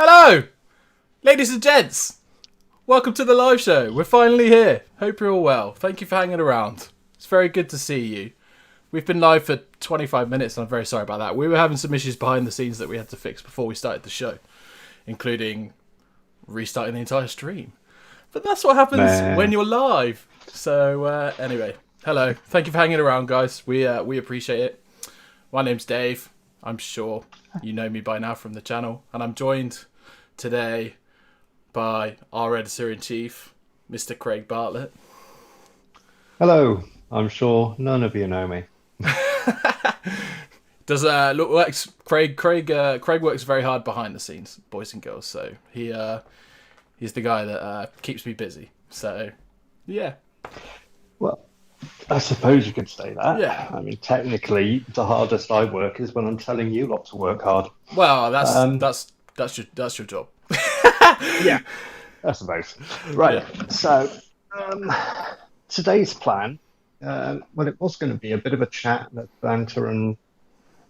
Hello, ladies and gents. Welcome to the live show. We're finally here. Hope you're all well. Thank you for hanging around. It's very good to see you. We've been live for 25 minutes, and I'm very sorry about that. We were having some issues behind the scenes that we had to fix before we started the show, including restarting the entire stream. But that's what happens when you're live. So anyway, hello. Thank you for hanging around, guys. We appreciate it. My name's Dave. I'm sure you know me by now from the channel, and I'm joined today by our editor-in-chief, Mr. Craig Bartlett. Hello. I'm sure none of you know me. Does look like Craig works very hard behind the scenes, boys and girls. So he's the guy that keeps me busy. So yeah. Well, I suppose you could say that. Yeah. I mean, technically, the hardest I work is when I'm telling you lot to work hard. Well, that's your job. Yeah, I suppose. Right. Yeah. So today's plan. Well, it was going to be a bit of a chat, a banter, and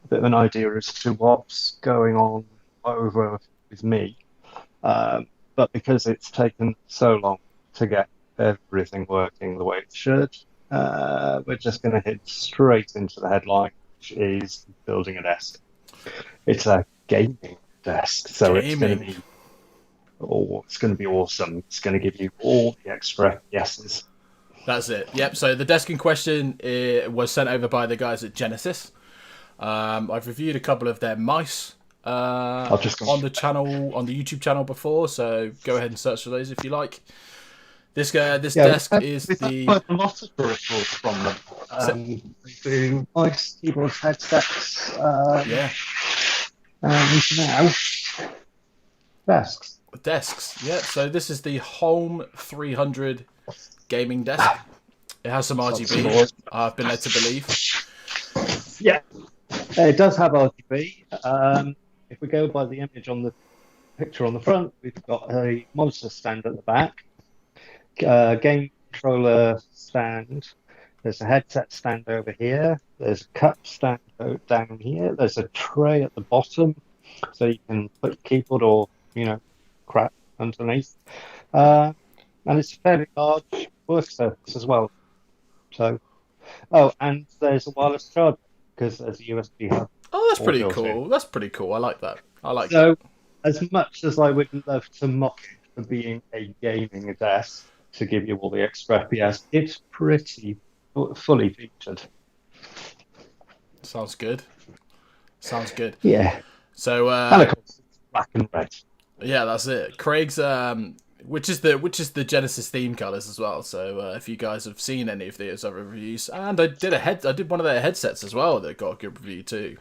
a bit of an idea as to what's going on over with me. But because it's taken so long to get everything working the way it should, we're just going to hit straight into the headline, which is building a desk. It's a gaming desk, so it's going to be awesome. It's going to give you all the extra yeses. That's it. Yep. So the desk in question was sent over by the guys at Genesis. I've reviewed a couple of their mice on the channel, on the YouTube channel before. So go ahead and search for those if you like. This desk is the. Quite a lot of peripherals from them. They do mice, keyboards, headsets. Yeah. And now desks. Desks. Yeah. So this is the Holm 300 gaming desk. It has some RGB. I've been led to believe. Yeah, it does have RGB. If we go by the image on the picture on the front, we've got a monitor stand at the back, game controller stand. There's a headset stand over here. There's a cup stand down here. There's a tray at the bottom, so you can put your keyboard or crap underneath. And it's a fairly large work surface as well. So, and there's a wireless charger because there's a USB hub. Oh, that's pretty cool. That's pretty cool. I like that. So, as much as I would love to mock it for being a gaming desk to give you all the extra FPS, it's pretty fully featured. Sounds good. Yeah. So, and of course, it's black and red. Yeah, that's it. Craig's which is the Genesis theme colors as well. So if you guys have seen any of those other reviews, and I did one of their headsets as well that got a good review too.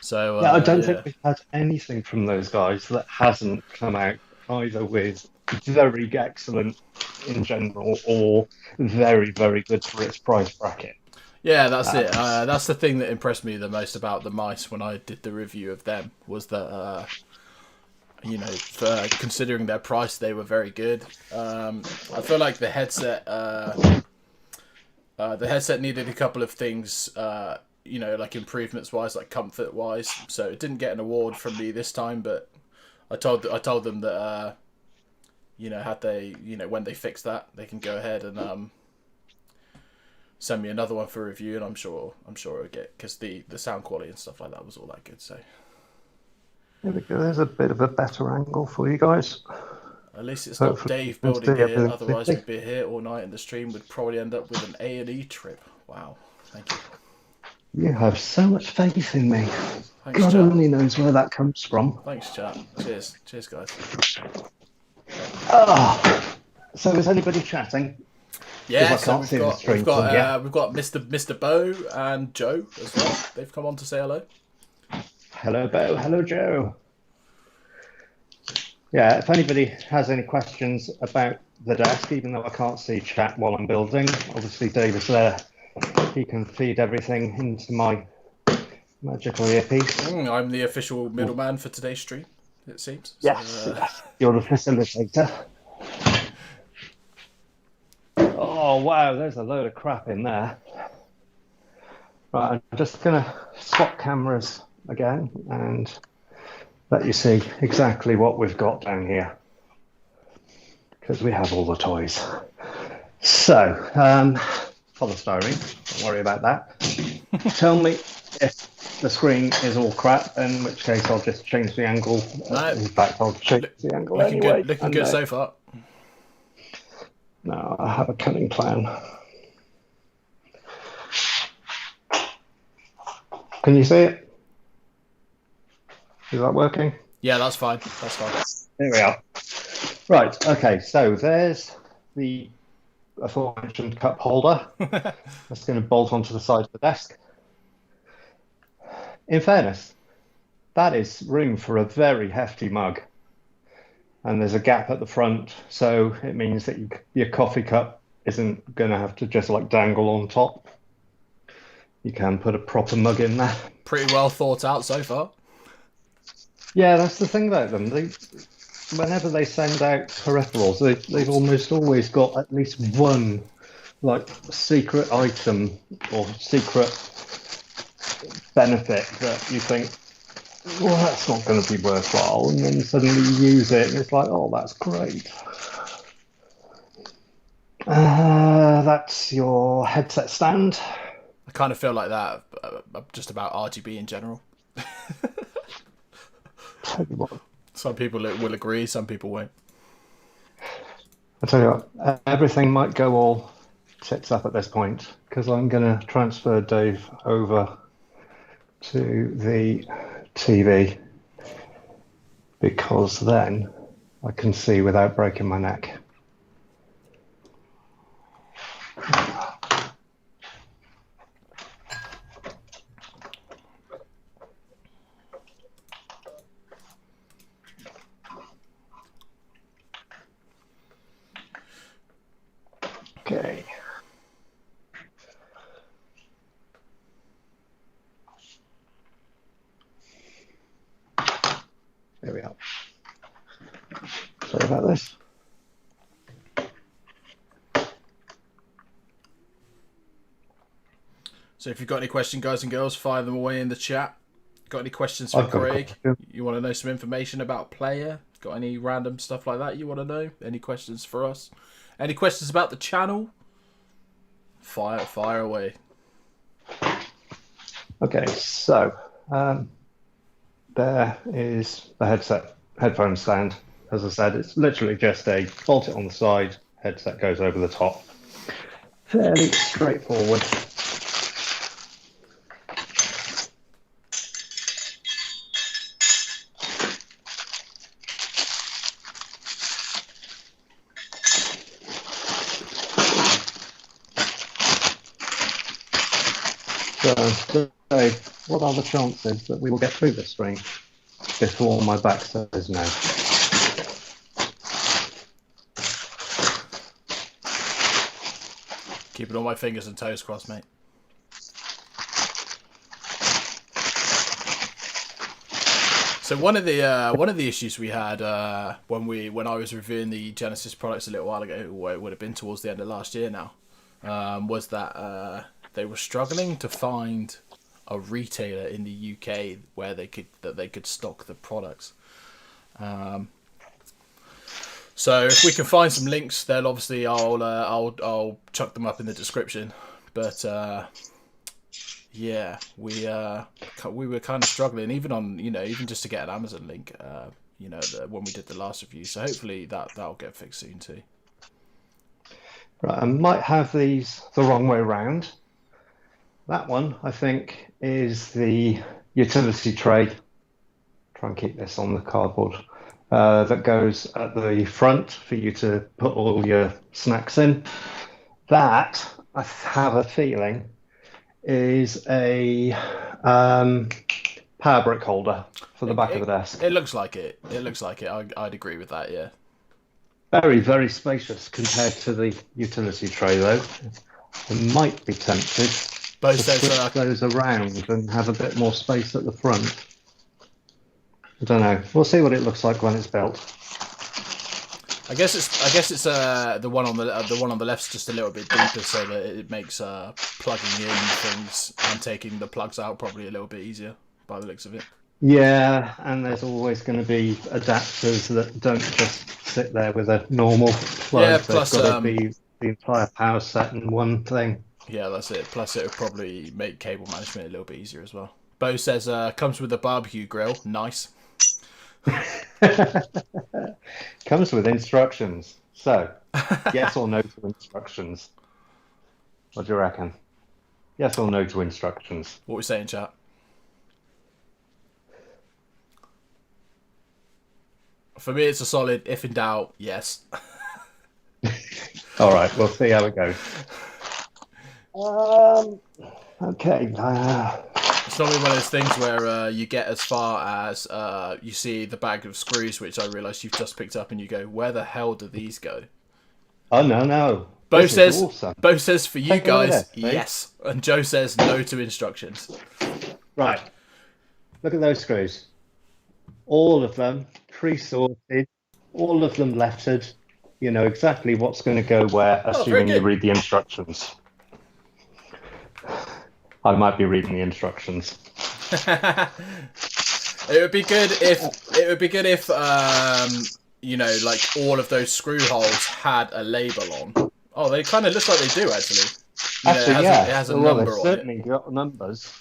So I don't think we've had anything from those guys that hasn't come out either with very excellent in general or very, very good for its price bracket. Yeah, that's it. That's the thing that impressed me the most about the mice when I did the review of them was that. For considering their price, they were very good. I feel like the headset needed a couple of things, like improvements wise, like comfort wise. So it didn't get an award from me this time, but I told them that had they when they fix that, they can go ahead and send me another one for review, and I'm sure it'll get, because the sound quality and stuff like that was all that good. So. There we go. There's a bit of a better angle for you guys. At least it's not Dave building it. Otherwise, we'd be here all night, and the stream would probably end up with an A&E trip. Wow. Thank you. You have so much faith in me. Thanks, God chat. only knows where that comes from. Thanks, chat. Cheers, guys. So is anybody chatting? Yeah, so we've got Mr. Bo and Joe as well. They've come on to say hello. Hello, Bo. Hello, Joe. Yeah, if anybody has any questions about the desk, even though I can't see chat while I'm building, obviously Dave is there. He can feed everything into my magical earpiece. I'm the official middleman for today's stream, it seems. Yes, you're the facilitator. Oh, wow, there's a load of crap in there. Right, I'm just going to swap cameras again and let you see exactly what we've got down here, because we have all the toys. So, polystyrene, don't worry about that. Tell me if the screen is all crap, in which case I'll just change the angle. No. In fact, I'll change the angle Looking anyway. good. Looking good so far. No, I have a cunning plan. Can you see it? Is that working? Yeah, that's fine. That's fine. There we are. Right, okay, so there's the aforementioned cup holder. That's going to bolt onto the side of the desk. In fairness, that is room for a very hefty mug. And there's a gap at the front, so it means that your coffee cup isn't going to have to just like dangle on top. You can put a proper mug in there. Pretty well thought out so far. Yeah, that's the thing about them. Whenever they send out peripherals, they've almost always got at least one like secret item or secret benefit that you think, well, that's not going to be worthwhile, and then suddenly you use it and it's like, oh, that's great. That's your headset stand. I kind of feel like that just about RGB in general. Some people will agree, some people won't. I'll tell you what, everything might go all tits up at this point, because I'm going to transfer Dave over to the TV, because then I can see without breaking my neck. Okay. There we are. Sorry about this. So if you've got any questions, guys and girls, fire them away in the chat. Got any questions for Craig? You want to know some information about Player? Got any random stuff like that you want to know? Any questions for us? Any questions about the channel? Fire away. Okay, so there is the headphone stand. As I said, it's literally just a bolt it on the side, headset goes over the top. Fairly straightforward. So, what are the chances that we will get through this screen before my back says no? Keeping all my fingers and toes crossed, mate. So one of the issues we had when I was reviewing the Genesis products a little while ago, or it would have been towards the end of last year now, was that they were struggling to find a retailer in the UK where they could stock the products. So if we can find some links, then obviously I'll chuck them up in the description. But yeah, we were kind of struggling, even just to get an Amazon link, when we did the last review. So hopefully that'll get fixed soon too. Right, I might have these the wrong way around. That one, I think, is the utility tray. Try and keep this on the cardboard. That goes at the front for you to put all your snacks in. That, I have a feeling, is a power brick holder for the back of the desk. It looks like it. It looks like it. I'd agree with that, yeah. Very, very spacious compared to the utility tray, though. I might be tempted to switch those around and have a bit more space at the front. I don't know. We'll see what it looks like when it's built. I guess it's the one on the left's just a little bit deeper, so that it makes plugging in things and taking the plugs out probably a little bit easier by the looks of it. Yeah, and there's always going to be adapters that don't just sit there with a normal Yeah, plug. They've plus got to be the entire power set in one thing. yeah, that's it. Plus it would probably make cable management a little bit easier as well. Bo says comes with a barbecue grill. Nice. Comes with instructions. So, yes or no to instructions? What do you reckon? Yes or no to instructions? What we saying, chat? For me, it's a solid. If in doubt, yes. All right, we'll see how it goes. Um, okay. It's normally one of those things where you get as far as you see the bag of screws, which I realise you've just picked up, and you go, "Where the hell do these go?" Oh no, no. Bo This is says, awesome. "Bo says for you Take a look at guys, this, see? yes," and Joe says no to instructions. Right. Look at those screws. All of them pre-sorted, all of them lettered. You know exactly what's going to go where, Oh, very assuming you good. read the instructions. I might be reading the instructions. It would be good if you know, like all of those screw holes had a label on. Oh, they kind of look like they do actually. You know, Actually, it has a well, number they've on it. certainly got numbers.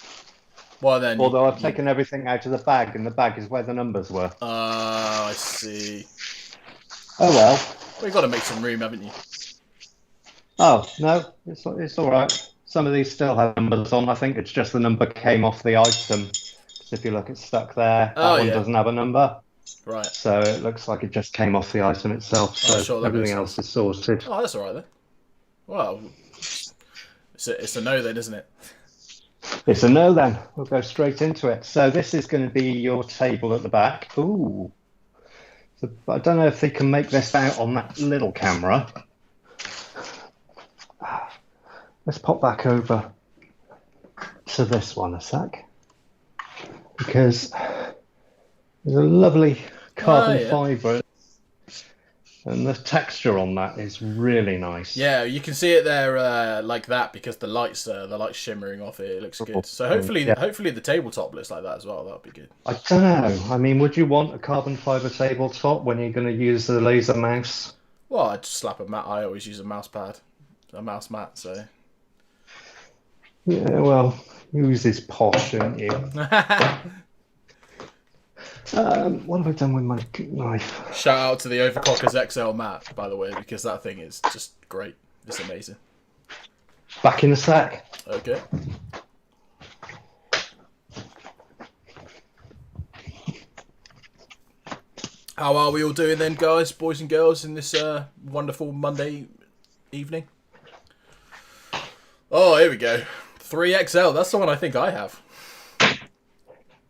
Well, then. Although I've taken everything out of the bag, and the bag is where the numbers were. Oh, I see. Oh well. Well, you've got to make some room, haven't you? Oh no, it's all right. Some of these still have numbers on. I think it's just the number came off the item. So if you look, it's stuck there. Oh, That one yeah. doesn't have a number. Right. So it looks like it just came off the item itself. So sure, that everything makes else is sorted. Oh, that's all right then. Well, it's a no then, isn't it? It's a no then. We'll go straight into it. So this is going to be your table at the back. Ooh. So, I don't know if they can make this out on that little camera. Let's pop back over to this one a sec. Because there's a lovely carbon fibre. And the texture on that is really nice. Yeah, you can see it there like that because the lights shimmering off it. It looks good. So hopefully the tabletop looks like that as well. That'll be good. I don't know. I mean, would you want a carbon fibre tabletop when you're going to use the laser mouse? Well, I'd just slap a mat. I always use a mouse mat. So. Yeah, well, yours is posh, don't you? What have I done with my knife? Shout out to the Overclockers XL mat, by the way, because that thing is just great. It's amazing. Back in a sec. Okay. How are we all doing then, guys, boys and girls, in this wonderful Monday evening? Oh, here we go. 3XL. That's the one I think I have.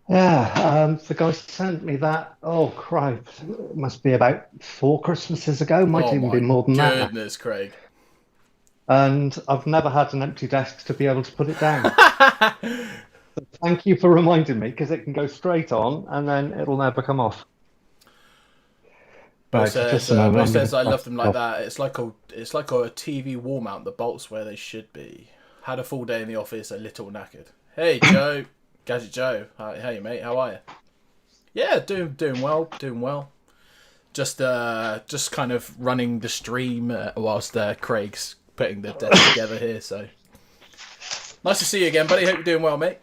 Yeah, the guy sent me that. Oh, crap. It must be about 4 Christmases ago. Might even be more than that. Goodness, Craig. And I've never had an empty desk to be able to put it down. So thank you for reminding me, because it can go straight on and then it'll never come off. Bo says I love them like that. It's like a TV wall mount. The bolts where they should be. Had a full day in the office, a little knackered. Hey, Joe. Gadget Joe. Hey, mate. How are you? Yeah, doing well. Just kind of running the stream whilst Craig's putting the desk together here. So nice to see you again, buddy. Hope you're doing well, mate.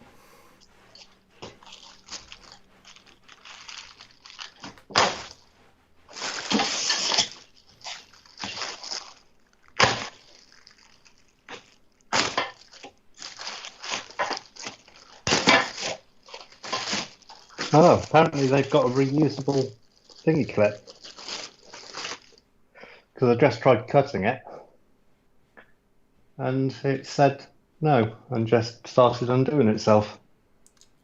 Oh, apparently they've got a reusable thingy clip. Because I just tried cutting it. And it said no, and just started undoing itself.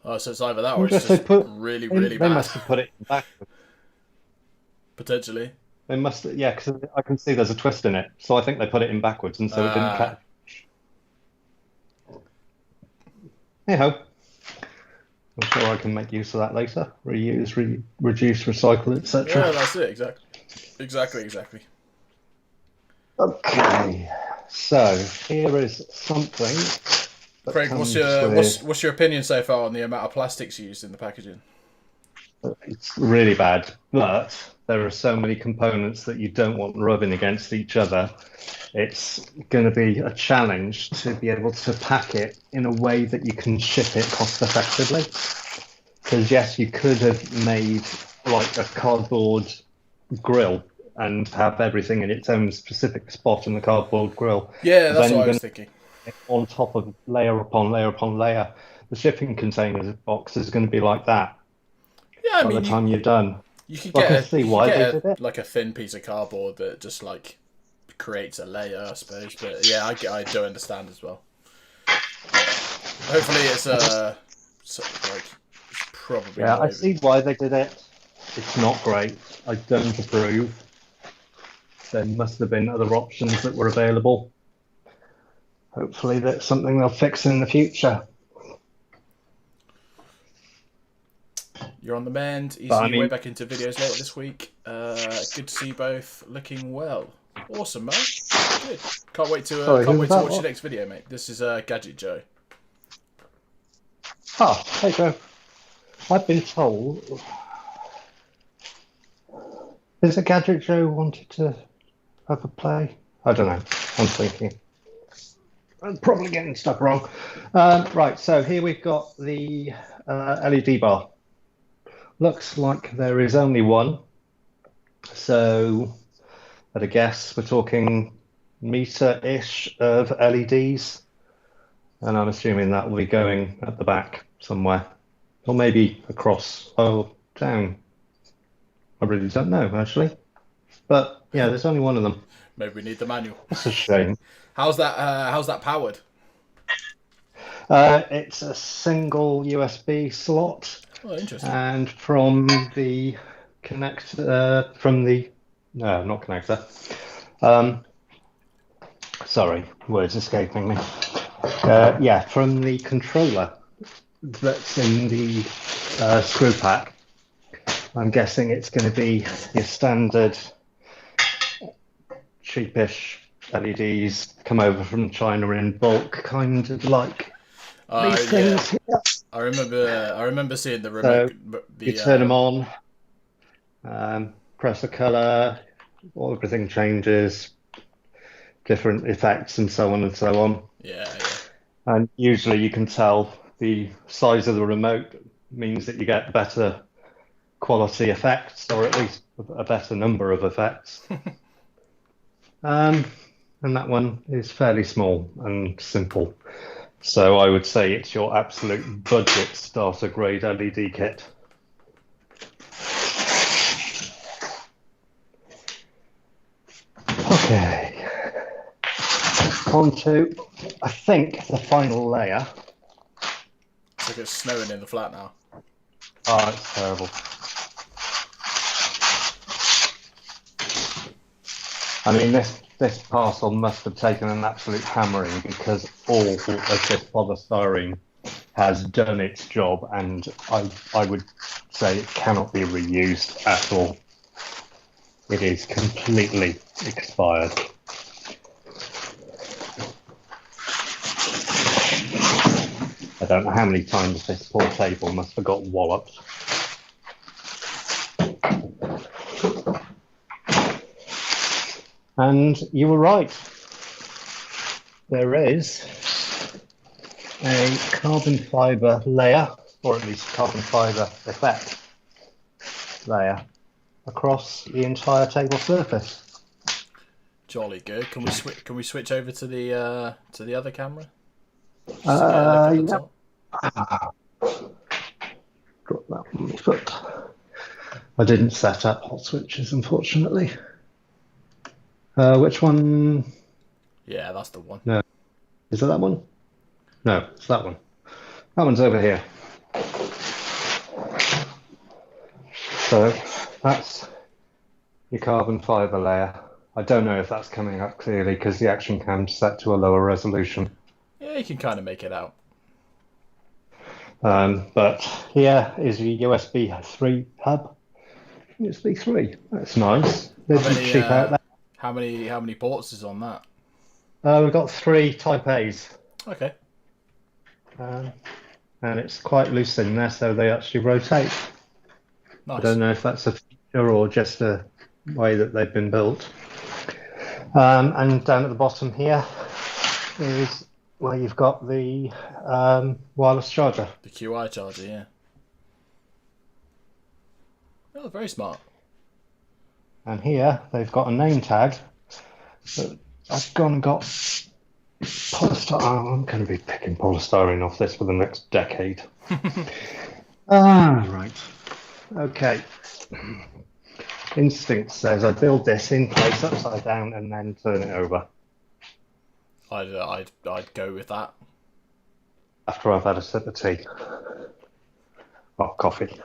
Oh, so it's either that or it's just really bad. They must have put it in backwards. Potentially. They must, yeah, because I can see there's a twist in it. So I think they put it in backwards, and so it didn't catch. Hey-ho. I'm sure I can make use of that later. Reuse, reduce, recycle, etc. Yeah, that's it. Exactly. Okay, so here is something. Craig, what's your opinion so far on the amount of plastics used in the packaging? It's really bad, but there are so many components that you don't want rubbing against each other. It's going to be a challenge to be able to pack it in a way that you can ship it cost effectively. Because yes, you could have made like a cardboard grill and have everything in its own specific spot in the cardboard grill. Yeah, But that's then what you're I going was to thinking. on top of layer upon layer upon layer. The shipping container box is going to be like that Yeah, I by the mean, time you're done. you could So I get can a see why they did it. like a thin piece of cardboard that just like creates a layer, I suppose. But yeah, I do understand as well. Hopefully, it's like it's probably Yeah, not I over. see why they did it. It's not great. I don't approve. There must have been other options that were available. Hopefully, that's something they'll fix in the future. You're on the mend, But easing I your way mean, back into videos later this week. Good to see you both looking well. Awesome, man. Good. Can't wait to sorry, who was that? watch your next video, mate. This is Gadget Joe. Oh, hey Joe. I've been told. Is it Gadget Joe wanted to have a play? I don't know. I'm thinking. I'm probably getting stuff wrong. Right, so here we've got the LED bar. Looks like there is only one. So, at a guess, we're talking meter-ish of LEDs. And I'm assuming that will be going at the back somewhere. Or maybe across, down. I really don't know, actually. But, yeah, there's only one of them. Maybe we need the manual. That's a shame. How's that powered? It's a single USB slot. Oh, interesting. And from the connector, no, not connector. Sorry, words escaping me. Yeah, from the controller that's in the screw pack. I'm guessing it's going to be your standard cheapish LEDs come over from China in bulk, kind of like these things. Yeah. I remember seeing the remote. So you turn them on, press the color, everything changes, different effects, and so on and so on. Yeah. And usually you can tell the size of the remote means that you get better quality effects, or at least a better number of effects. And that one is fairly small and simple. So I would say it's your absolute budget starter grade LED kit. Okay. On to, I think, the final layer. It's like it's snowing in the flat now. Oh, it's terrible. I mean, this parcel must have taken an absolute hammering because all of this polystyrene has done its job, and I would say it cannot be reused at all. It is completely expired. I don't know how many times this poor table must have got walloped. And you were right. There is a carbon fibre layer, or at least carbon fibre effect layer, across the entire table surface. Jolly good. Can we switch over to the other camera? Yeah. Drop that on my foot. I didn't set up hot switches, unfortunately. Which one? Yeah, that's the one. No. Is it that one? No, it's that one. That one's over here. So that's your carbon fibre layer. I don't know if that's coming up clearly because the action cam's set to a lower resolution. Yeah, you can kind of make it out. But here is your USB 3 hub. USB 3. That's nice. There's some cheap out there. How many ports is on that? We've got 3 Type A's. Okay. And it's quite loose in there, so they actually rotate. I Nice. don't know if that's a feature or just a way that they've been built. And down at the bottom here is where you've got the wireless charger. The QI charger, yeah. Oh, very smart. And here they've got a name tag that I've gone and got polystyrene. I'm going to be picking polystyrene off this for the next decade. Right. Okay. Instinct says I build this in place upside down and then turn it over. I'd go with that. After I've had a sip of tea. Or coffee.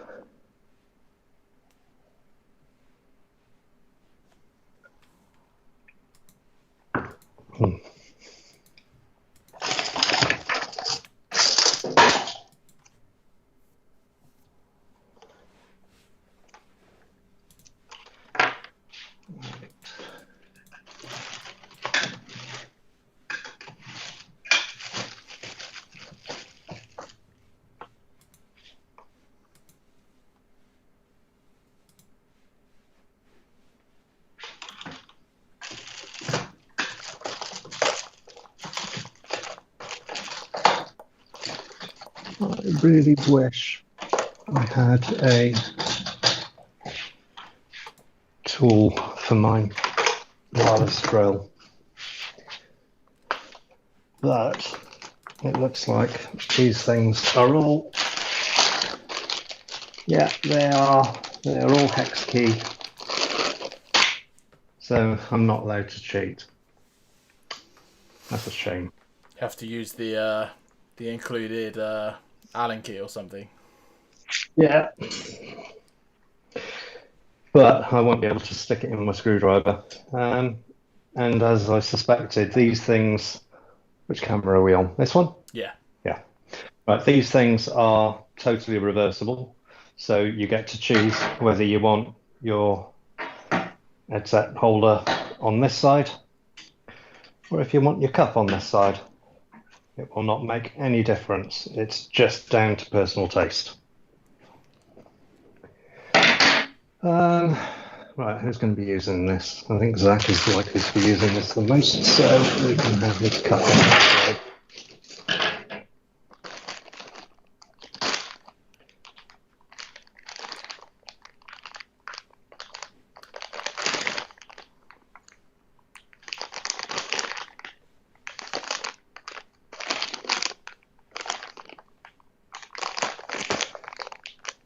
I really wish I had a tool for my wireless drill, but it looks like these things are all, yeah, they're all hex key, so I'm not allowed to cheat. That's a shame. You have to use the included Allen key or something. Yeah. But I won't be able to stick it in my screwdriver. And as I suspected, these things, which camera are we on? This one? Yeah. Yeah. Right, these things are totally reversible. So you get to choose whether you want your headset holder on this side or if you want your cup on this side. It will not make any difference. It's just down to personal taste. Right, who's going to be using this? I think Zach is likely to be using this the most, so we can have this cut on this side.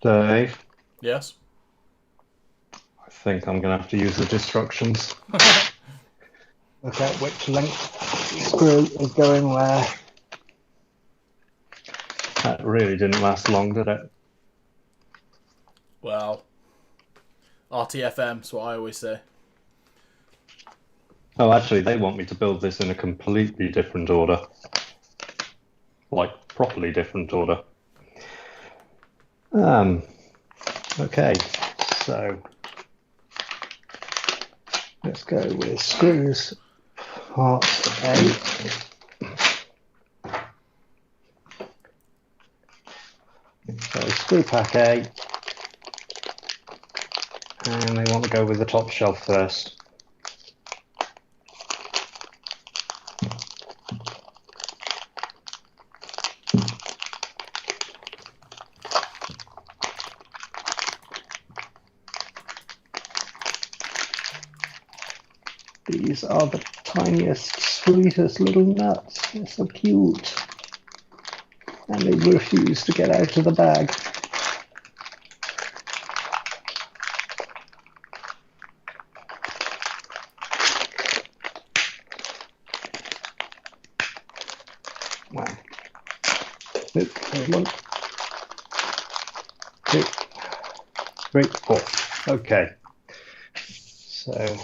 Dave? Yes? I think I'm going to have to use the instructions. Look at which length screw is going where. That really didn't last long, did it? Well, RTFM's what I always say. Oh, actually, they want me to build this in a completely different order. Like, properly different order. Okay, so let's go with screws part A. So screw pack A, and they want to go with the top shelf first. These are the tiniest, sweetest little nuts. They're so cute. And they refuse to get out of the bag. Wow. There's 1, 2, 3, 4. Okay. So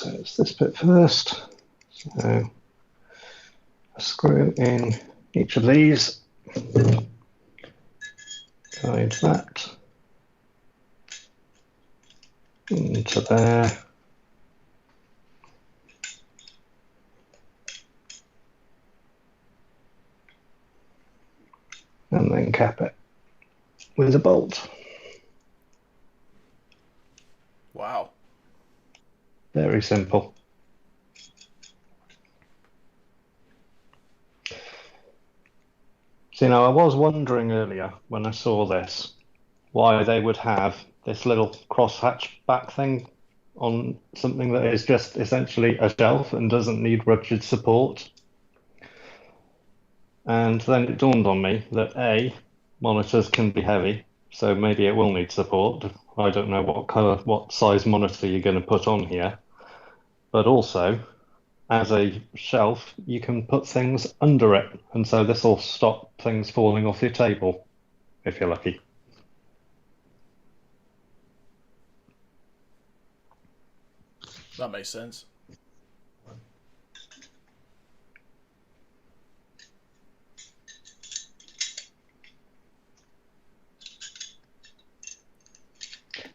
So it's this bit first. So a screw in each of these. Guide that into there. And then cap it with a bolt. Wow. Very simple. So, I was wondering earlier when I saw this, why they would have this little crosshatch back thing on something that is just essentially a shelf and doesn't need rigid support. And then it dawned on me that A, monitors can be heavy, so maybe it will need support. I don't know what size monitor you're going to put on here. But also, as a shelf, you can put things under it. And so this will stop things falling off your table, if you're lucky. That makes sense.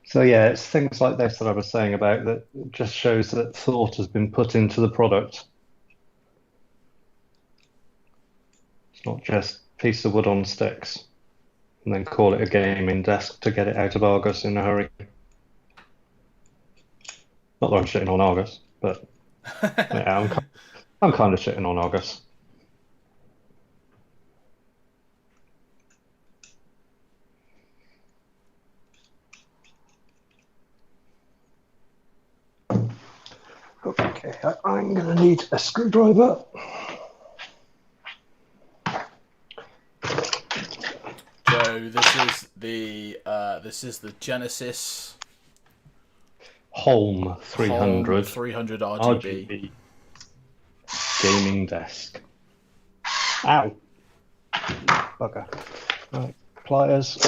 So yeah, it's things like this that I was saying about that just shows that thought has been put into the product. It's not just a piece of wood on sticks and then call it a gaming desk to get it out of Argos in a hurry. Not that I'm shitting on Argos, but yeah, I'm kind of shitting on Argos. Okay, I'm going to need a screwdriver. Joe, this is the Genesis Holm 300. Holm 300 RGB. Gaming desk. Ow. Bugger. Right, pliers. I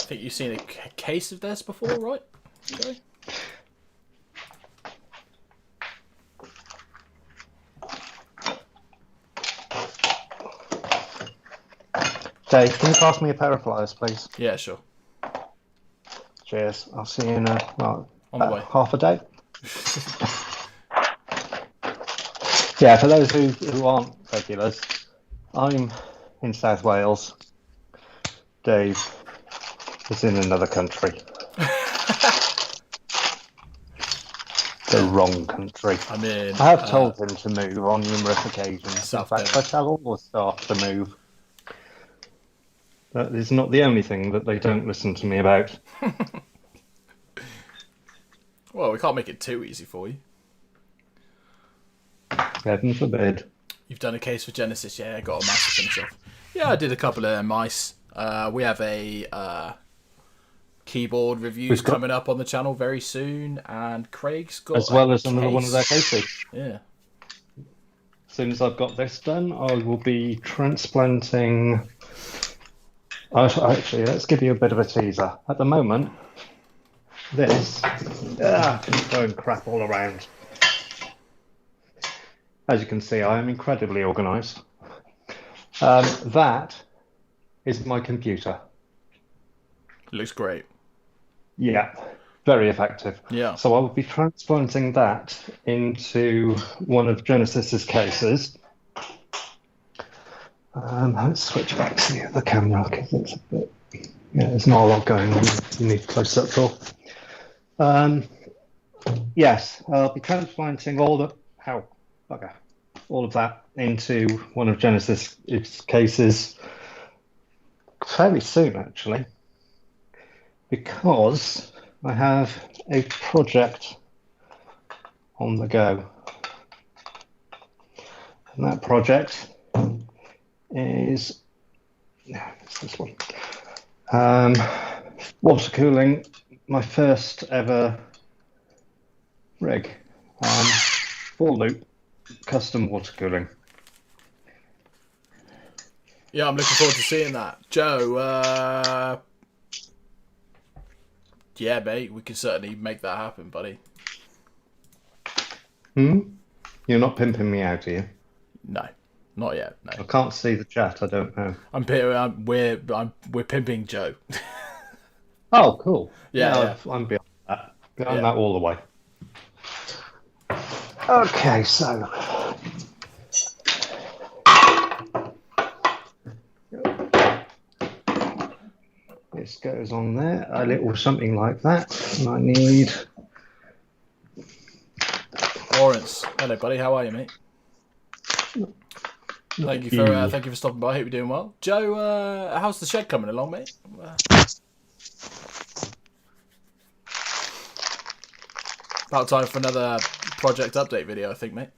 think you've seen a case of this before, right, Joe? Dave, can you pass me a pair of pliers, please? Yeah, sure. Cheers. I'll see you in On the way. half a day. Yeah, for those who aren't regulars, I'm in South Wales. Dave is in another country. The wrong country. I'm in. I have told him to move on numerous occasions. In fact, I tell all the staff to move. That is not the only thing that they don't listen to me about. Well, we can't make it too easy for you. Heaven forbid. You've done a case for Genesis, yeah, got a mouse to finish off. Yeah, I did a couple of mice. We have a keyboard reviews coming up on the channel very soon, and Craig's got as well as another one of their cases. Yeah. As soon as I've got this done, I will be transplanting. Actually, let's give you a bit of a teaser. At the moment, this throwing crap all around. As you can see, I am incredibly organised. That is my computer. Looks great. Yeah, very effective. Yeah. So I will be transplanting that into one of Genesis's cases. Let's switch back to the other camera because it's a bit. Yeah, there's not a lot going on. You need close up for. Yes, I'll be transplanting all of that into one of Genesis's cases fairly soon, actually, because I have a project on the go, and that project is it's this one. Water cooling, my first ever rig, full loop custom water cooling. Yeah, I'm looking forward to seeing that. Joe, yeah, mate, we can certainly make that happen, buddy. You're not pimping me out, are you? No, not yet. No, I can't see the chat. I don't know. we're pimping Joe. Oh, cool. Yeah, yeah, I'm beyond that. Beyond yeah. that all the way. Okay, so this goes on there, a little something like that. And I need. Lawrence, hello, buddy. How are you, mate? Thank you for stopping by. Hope you're doing well. Joe, how's the shed coming along, mate? About time for another project update video, I think, mate.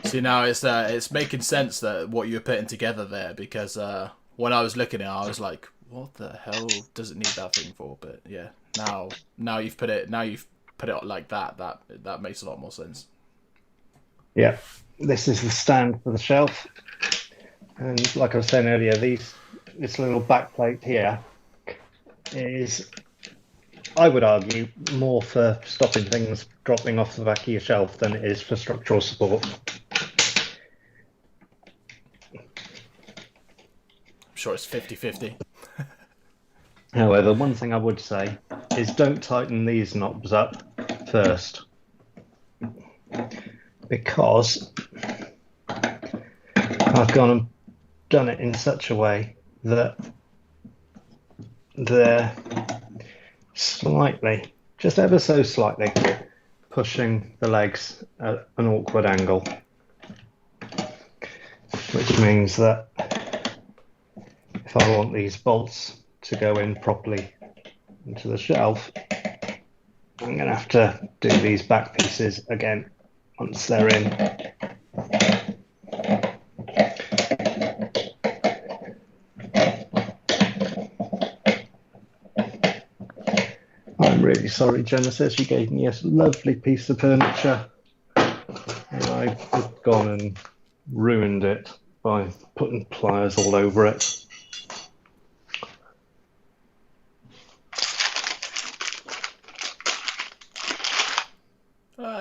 See, now it's making sense that what you're putting together there, because when I was looking at it, I was like, what the hell does it need that thing for? But yeah, now you've put it like that makes a lot more sense. Yeah, this is the stand for the shelf, and like I was saying earlier, this little back plate here is, I would argue, more for stopping things dropping off the back of your shelf than it is for structural support. I'm sure it's 50-50. However, one thing I would say is don't tighten these knobs up first, because I've gone and done it in such a way that they're slightly, just ever so slightly, pushing the legs at an awkward angle, which means that if I want these bolts to go in properly into the shelf, I'm going to have to do these back pieces again once they're in. I'm really sorry, Genesis, you gave me a lovely piece of furniture and I've gone and ruined it by putting pliers all over it.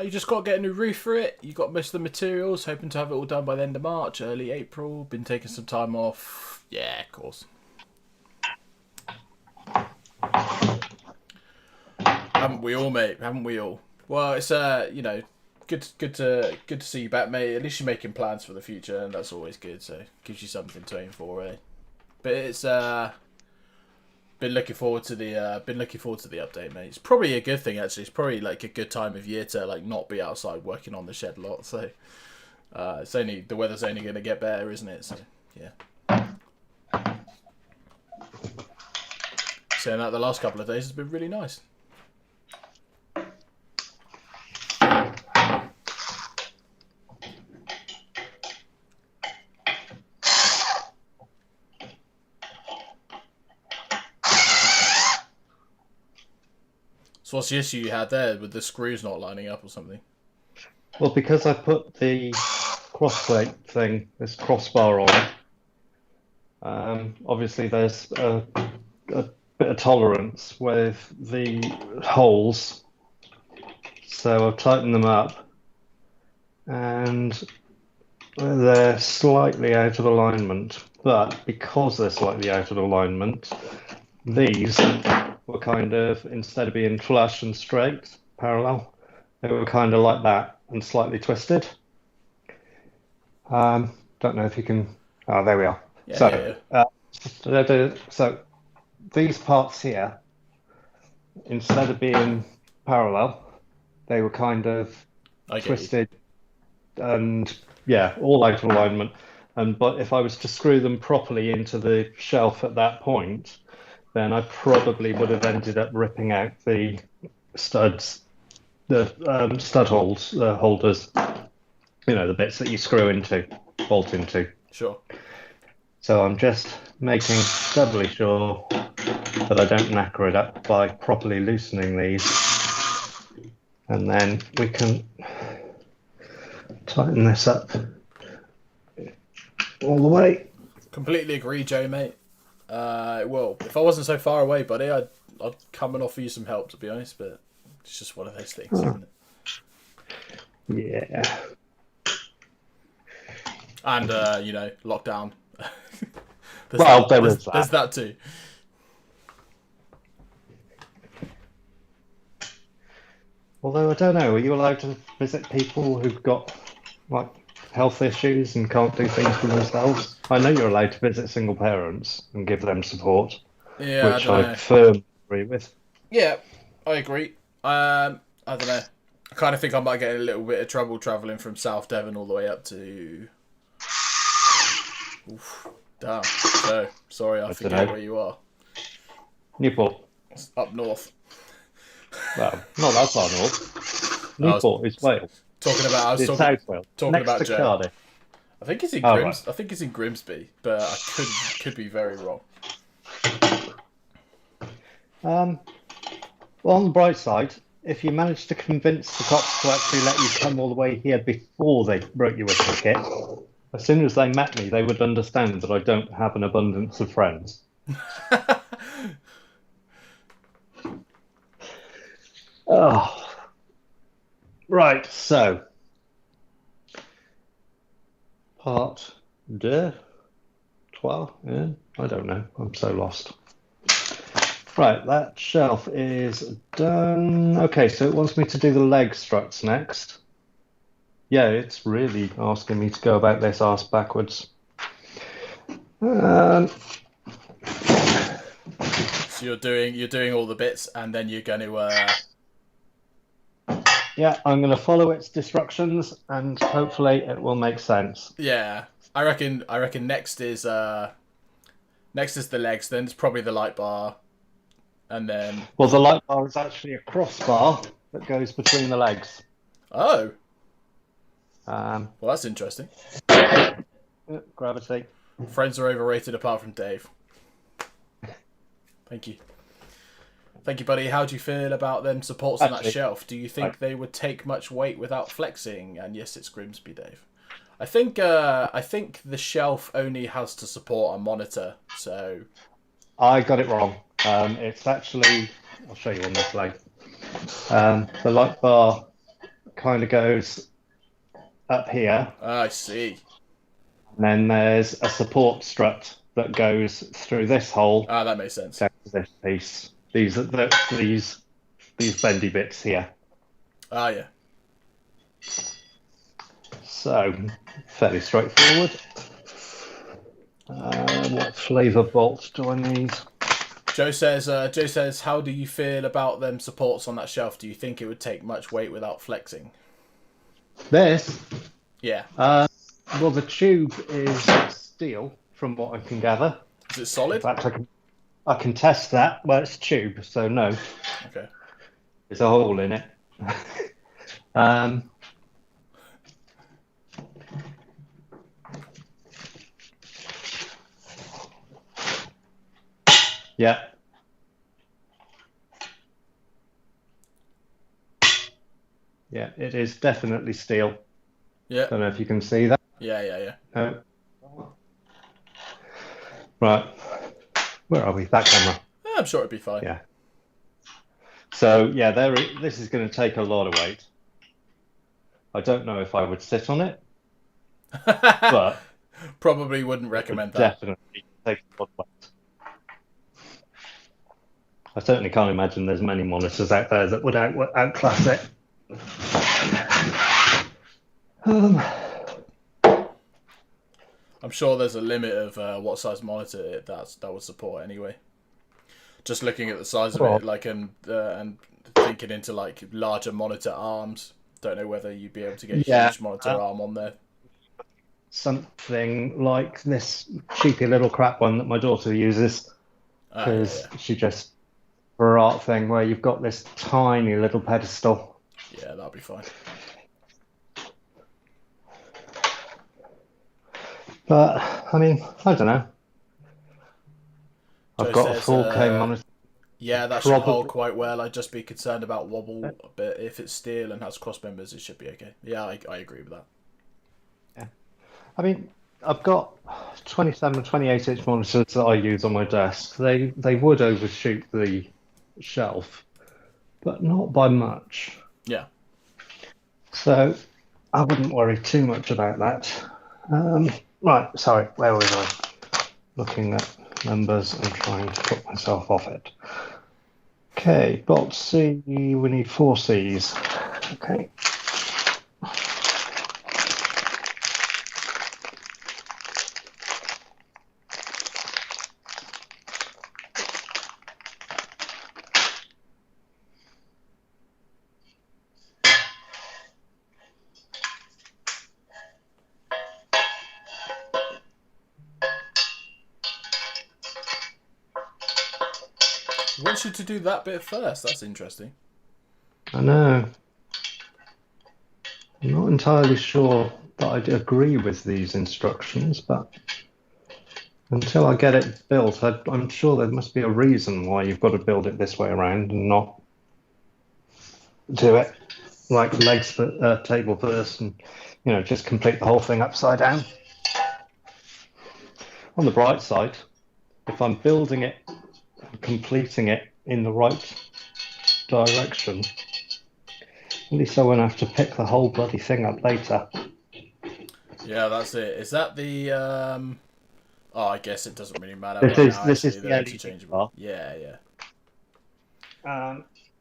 You just got to get a new roof for it. You got most of the materials. Hoping to have it all done by the end of March, early April. Been taking some time off. Yeah, of course. Haven't we all, mate? Haven't we all? Well, it's good to see you back, mate. At least you're making plans for the future, and that's always good. So gives you something to aim for, eh? But it's been looking forward to the update, mate. It's probably a good thing, actually. It's probably like a good time of year to like not be outside working on the shed a lot. So the weather's only going to get better, isn't it? So yeah. Saying that, the last couple of days has been really nice. So what's the issue you had there with the screws not lining up or something? Well, because I put the crossplate thing, this crossbar on, obviously there's a bit of tolerance with the holes. So I've tightened them up and they're slightly out of alignment. But because they're slightly out of alignment, these were kind of, instead of being flush and straight, parallel, they were kind of like that and slightly twisted. Don't know if you can. Oh, there we are. Yeah, So these parts here, instead of being parallel, they were kind of twisted and all out of alignment. But if I was to screw them properly into the shelf at that point, then I probably would have ended up ripping out the studs, the stud holes, holders, the bits that you screw into, bolt into. Sure. So I'm just making doubly sure but I don't knacker it up by properly loosening these. And then we can tighten this up all the way. Completely agree, Joe, mate. Well, if I wasn't so far away, buddy, I'd come and offer you some help, to be honest, but it's just one of those things, isn't it? Yeah. And, lockdown. There's that too. Although I don't know, are you allowed to visit people who've got like health issues and can't do things for themselves? I know you're allowed to visit single parents and give them support, Yeah, which I firmly agree with. Yeah, I agree. I don't know. I kind of think I might get in a little bit of trouble travelling from South Devon all the way up to... Oof, damn. So, sorry, I forget where you are. Newport. It's up north. Well, not that far north. Newport is Wales. I was talking South Wales. talking Next about to Joe. Cardiff. I think it's in Right. I think it's in Grimsby, but I could be very wrong. Well, on the bright side, if you manage to convince the cops to actually let you come all the way here before they wrote you a ticket, as soon as they met me, they would understand that I don't have an abundance of friends. Oh, right. So, part 12. Yeah, I don't know. I'm so lost. Right, that shelf is done. Okay, so it wants me to do the leg struts next. Yeah, it's really asking me to go about this arse backwards. So you're doing all the bits, and then you're going to. Yeah, I'm going to follow its instructions, and hopefully it will make sense. Yeah, I reckon next is the legs. Then it's probably the light bar, and then. Well, the light bar is actually a crossbar that goes between the legs. Oh. Well, that's interesting. Gravity. Friends are overrated apart from Dave. Thank you. Thank you, buddy. How do you feel about them supports on that shelf? Do you think they would take much weight without flexing? And yes, it's Grimsby, Dave. I think the shelf only has to support a monitor, so... I got it wrong. It's actually... I'll show you on this leg. The light bar kind of goes up here. I see. And then there's a support strut that goes through this hole. Ah, that makes sense. Down to this piece. These bendy bits here. Ah, yeah. So, fairly straightforward. What flavour bolt do I need? Joe says, how do you feel about them supports on that shelf? Do you think it would take much weight without flexing? This? Yeah. Well, the tube is steel, from what I can gather. Is it solid? In fact, I can test that. Well, it's tube, so no. Okay. There's a hole in it. Yeah. Yeah, it is definitely steel. Yeah. Don't know if you can see that. Yeah. No. Right. Where are we? That camera. I'm sure it'd be fine. Yeah. So, yeah, this is going to take a lot of weight. I don't know if I would sit on it, but... Probably wouldn't recommend that. Definitely take a lot of weight. I certainly can't imagine there's many monitors out there that would outclass it. I'm sure there's a limit of what size monitor that would support anyway. Just looking at the size of it, like and thinking into like larger monitor arms. Don't know whether you'd be able to get a huge monitor arm on there. Something like this cheapy little crap one that my daughter uses, because she just for her art thing where you've got this tiny little pedestal. Yeah, that'll be fine. But I mean, I don't know. I've got a 4K monitor Yeah, that should hold quite well. I'd just be concerned about wobble, but if it's steel and has cross members, it should be okay. Yeah, I agree with that. Yeah. I mean, I've got 27 and 28-inch monitors that I use on my desk. They would overshoot the shelf, but not by much. Yeah. So I wouldn't worry too much about that. Right, sorry, where was I? Looking at numbers and trying to put myself off it. Okay, bolt C, we need 4 Cs. Okay. I want you to do that bit first. That's interesting. I know. I'm not entirely sure that I'd agree with these instructions, but until I get it built, I'm sure there must be a reason why you've got to build it this way around and not do it like legs for table first and, you know, just complete the whole thing upside down. On the bright side, if I'm building it, completing it in the right direction, at least I won't have to pick the whole bloody thing up later. Yeah, that's it. Is that the... Oh, I guess it doesn't really matter. This is the interchangeable. bar. Yeah.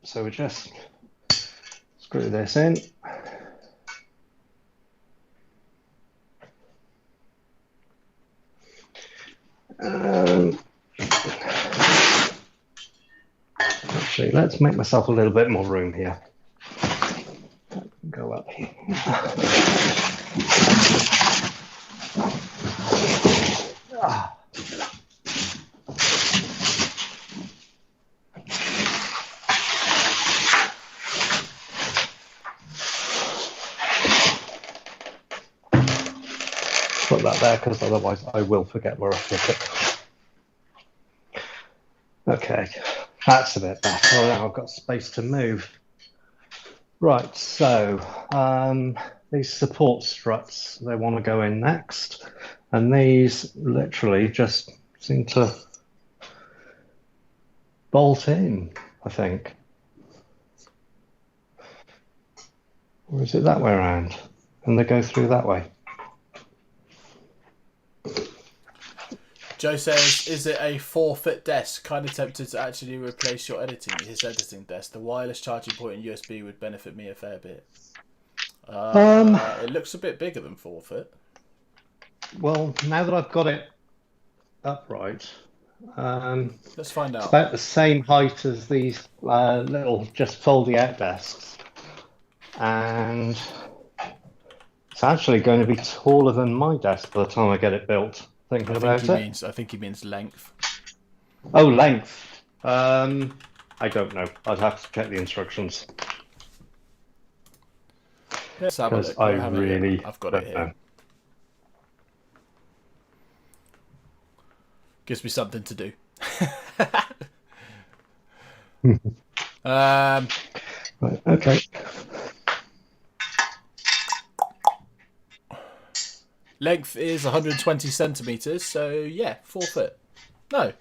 So we just screw this in. Actually, let's make myself a little bit more room here. Go up here. Put that there because otherwise I will forget where I put it. Okay, that's a bit better. Now I've got space to move. Right, so these support struts, they want to go in next, and these literally just seem to bolt in, I think. Or is it that way around? And they go through that way. Joe says, is it a 4-foot desk? Kind of tempted to actually replace his editing desk. The wireless charging point and USB would benefit me a fair bit. It looks a bit bigger than 4 foot. Well, now that I've got it upright, let's find out. It's about the same height as these little just folding out desks. And it's actually going to be taller than my desk by the time I get it built. I think he means length. Oh, length. I don't know. I'd have to check the instructions. Let's have a look. I've got it here. Gives me something to do. Right, okay. Length is 120 centimeters, so yeah, 4 foot. No.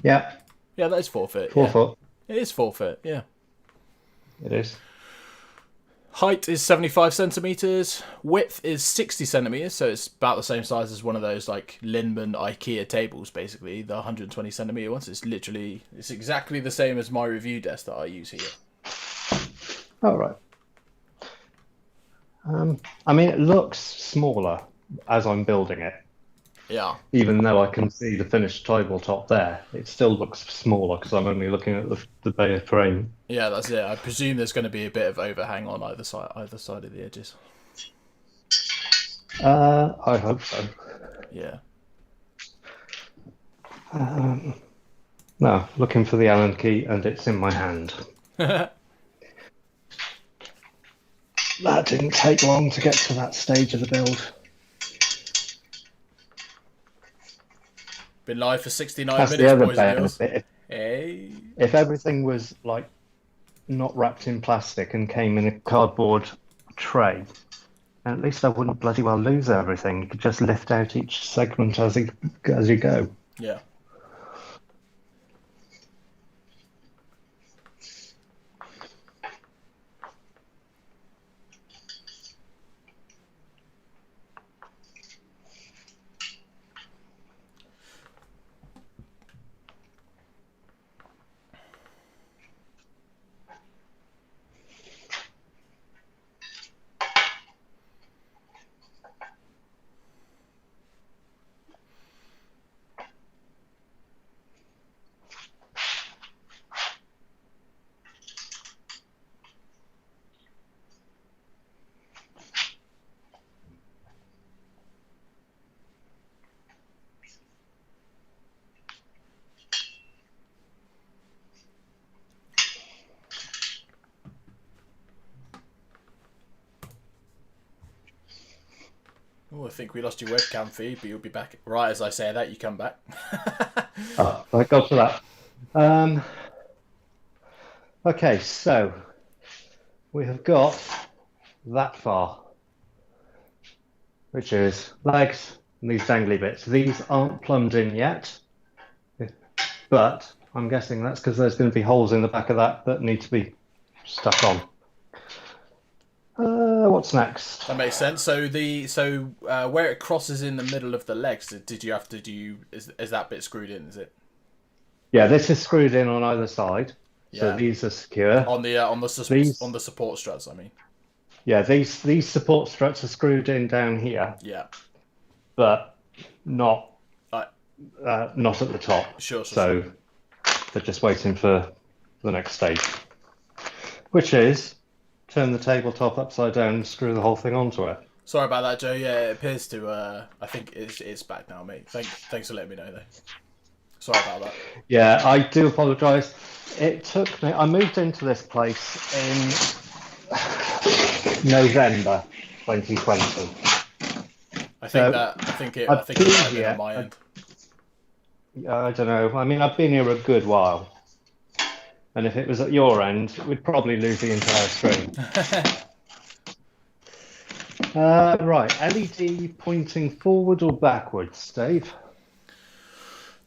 Yeah. Yeah, that is 4 foot. 4 foot. It is 4 foot, yeah. It is. Height is 75 centimeters. Width is 60 centimeters, so it's about the same size as one of those like Lindman IKEA tables, basically. The 120 centimeter ones. It's exactly the same as my review desk that I use here. Oh, right. I mean, it looks smaller as I'm building it. Yeah. Even though I can see the finished tabletop there, it still looks smaller because I'm only looking at the bare frame. Yeah, that's it. I presume there's going to be a bit of overhang on either side of the edges. I hope so. Yeah. No, looking for the Allen key and it's in my hand. That didn't take long to get to that stage of the build. Been live for 69 minutes, boys and girls. Hey. If everything was like not wrapped in plastic and came in a cardboard tray, at least I wouldn't bloody well lose everything. You could just lift out each segment as you go. Yeah. Oh, I think we lost your webcam feed, but you'll be back. Right as I say that, you come back. Oh, thank God for that. Okay, so we have got that far, which is legs and these dangly bits. These aren't plumbed in yet, but I'm guessing that's because there's going to be holes in the back of that need to be stuck on. What's next? That makes sense. So where it crosses in the middle of the legs, did you have to do? Is that bit screwed in? Is it? Yeah, this is screwed in on either side, so Yeah. these are secure. On the support struts, I mean. Yeah, these support struts are screwed in down here. Yeah. But not at the top. Sure. So they're just waiting for the next stage, which is turn the tabletop upside down and screw the whole thing onto it. Sorry about that, Joe. Yeah, it appears to. I think it's back now, mate. Thanks for letting me know, though. Sorry about that. Yeah, I do apologise. It took me. I moved into this place in November 2020. I think it might have been on my end. I don't know. I mean, I've been here a good while. And if it was at your end, we'd probably lose the entire screen. Right, LED pointing forward or backwards, Dave?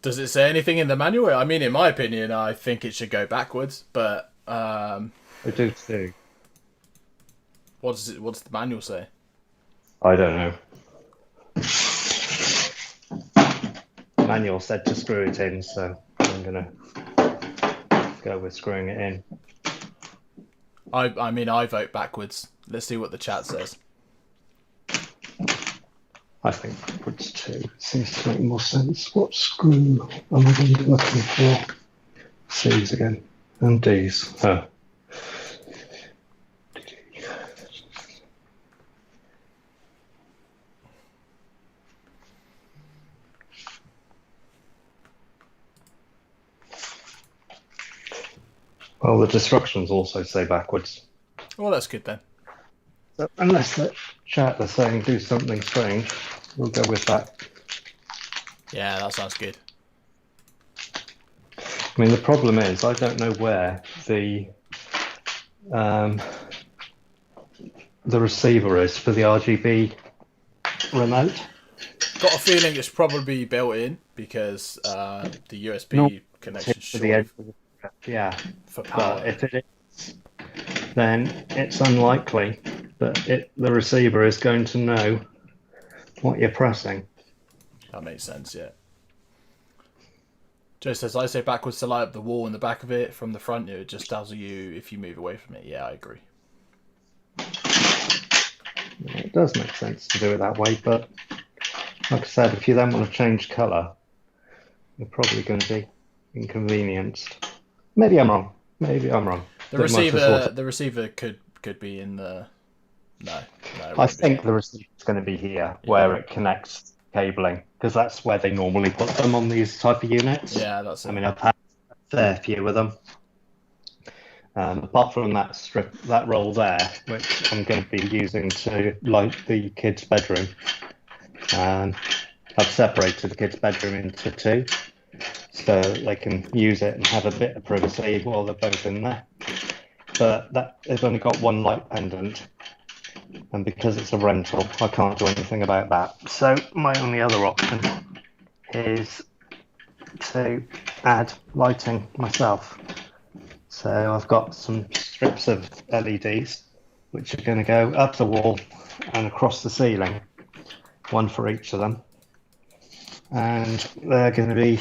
Does it say anything in the manual? I mean, in my opinion, I think it should go backwards, but I do too. What does the manual say? I don't know. The manual said to screw it in, so I'm gonna go with screwing it in. I mean, I vote backwards. Let's see what the chat says. I think backwards too. Seems to make more sense. What screw am I going to be looking for? C's again. And D's. Oh. Well, the instructions also say backwards. Well, that's good then. So unless the chat is saying do something strange, we'll go with that. Yeah, that sounds good. I mean, the problem is I don't know where the receiver is for the RGB remote. Got a feeling it's probably built in because the USB connection short for power. But if it is, then it's unlikely that the receiver is going to know what you're pressing. That makes sense, yeah. Joe says, I say backwards to light up the wall in the back of it. From the front, it just tells you if you move away from it. Yeah, I agree. It does make sense to do it that way, but like I said, if you then want to change colour, you're probably going to be inconvenienced. Maybe I'm wrong. The receiver could be in the... No. I think the receiver is going to be here, where it connects cabling, because that's where they normally put them on these type of units. Yeah, that's it. I mean, I've had a fair few with them. Apart from that roll there, which I'm going to be using to light the kids' bedroom. I've separated the kids' bedroom into two. so they can use it and have a bit of privacy while they're both in there. But they've only got one light pendant, and because it's a rental, I can't do anything about that. So my only other option is to add lighting myself. So I've got some strips of LEDs which are going to go up the wall and across the ceiling, one for each of them, and they're going to be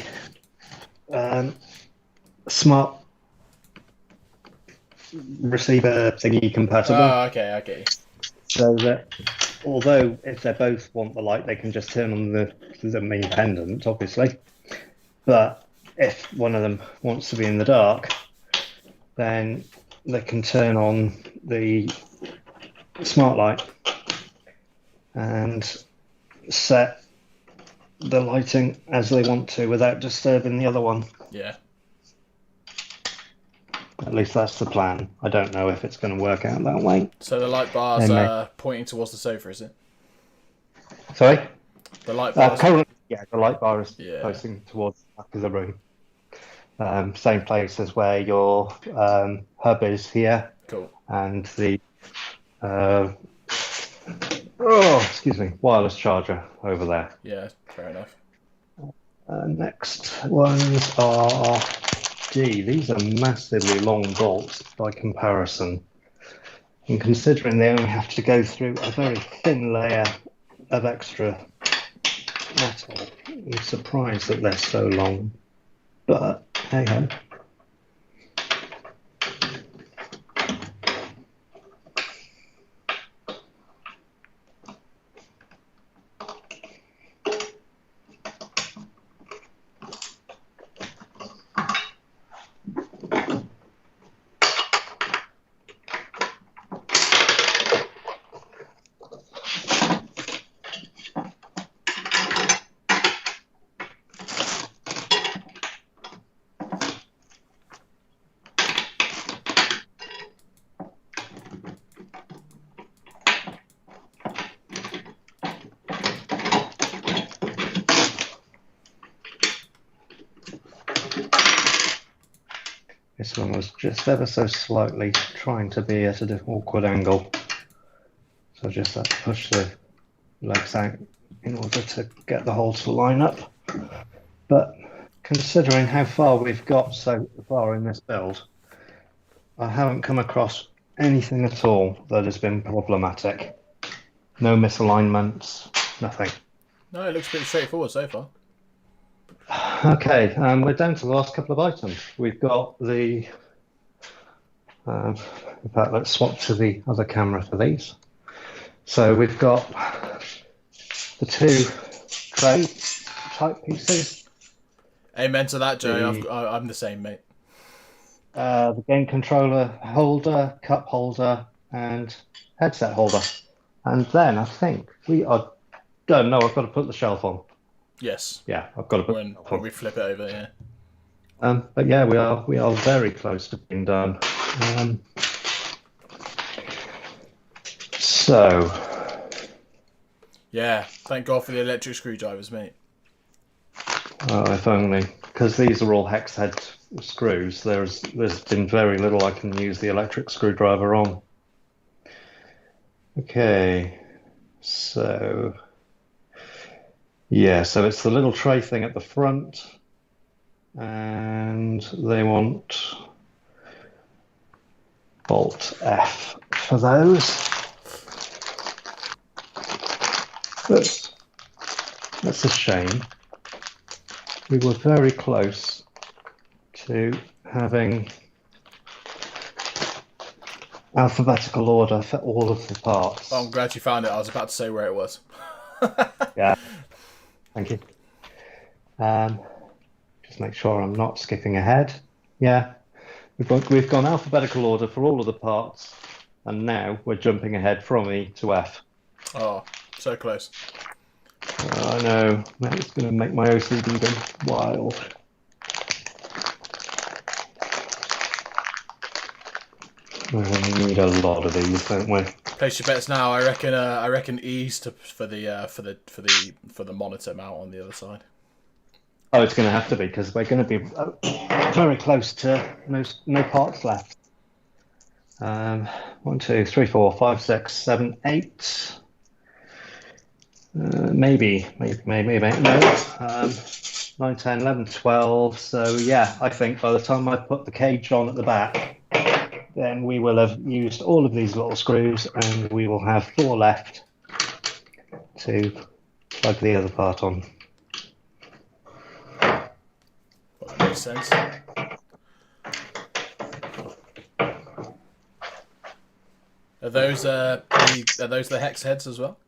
smart receiver thingy compatible. Oh, okay, okay. So that although if they both want the light, they can just turn on the main pendant, obviously. But if one of them wants to be in the dark, then they can turn on the smart light and set the lighting as they want to without disturbing the other one. Yeah. At least that's the plan. I don't know if it's going to work out that way. So the light bar's pointing towards the sofa, is it? Sorry? The light bar. Currently, yeah, the light bar is facing towards the back of the room. Same place as where your hub is here. Cool. And the wireless charger over there. Yeah, fair enough. Next ones are, these are massively long bolts by comparison. And considering they only have to go through a very thin layer of extra metal, I'm surprised that they're so long. But hey ho. This one was just ever so slightly trying to be at an awkward angle. So just had to push the legs out in order to get the hole to line up. But considering how far we've got so far in this build, I haven't come across anything at all that has been problematic. No misalignments, nothing. No, it looks pretty straightforward so far. Okay, we're down to the last couple of items. We've got the... in fact, let's swap to the other camera for these. So we've got the two tray type pieces. Amen to that, Joe. I'm the same, mate. The game controller holder, cup holder, and headset holder. And then I think we are done. No, I've got to put the shelf on. Yes. Yeah, I've got to put when we flip it over, yeah. But yeah, we are very close to being done. So. Yeah, thank God for the electric screwdrivers, mate. Oh, if only, because these are all hex head screws. There's been very little I can use the electric screwdriver on. Okay, so. Yeah, so it's the little tray thing at the front, and they want bolt F for those. But that's a shame. We were very close to having alphabetical order for all of the parts. Oh, I'm glad you found it. I was about to say where it was. Yeah. Thank you. Just make sure I'm not skipping ahead. Yeah, we've gone alphabetical order for all of the parts, and now we're jumping ahead from E to F. Oh, so close. I know. It's going to make my OCD go wild. We're going to need a lot of these, don't we? Place your bets now. I reckon E's for the monitor mount on the other side. Oh, it's going to have to be because we're going to be very close to no parts left. 1, 2, 3, 4, 5, 6, 7, 8. Maybe no. 9, 10, 11, 12. So yeah, I think by the time I put the cage on at the back, then we will have used all of these little screws, and we will have 4 left to plug the other part on. That makes sense. Are those the hex heads as well?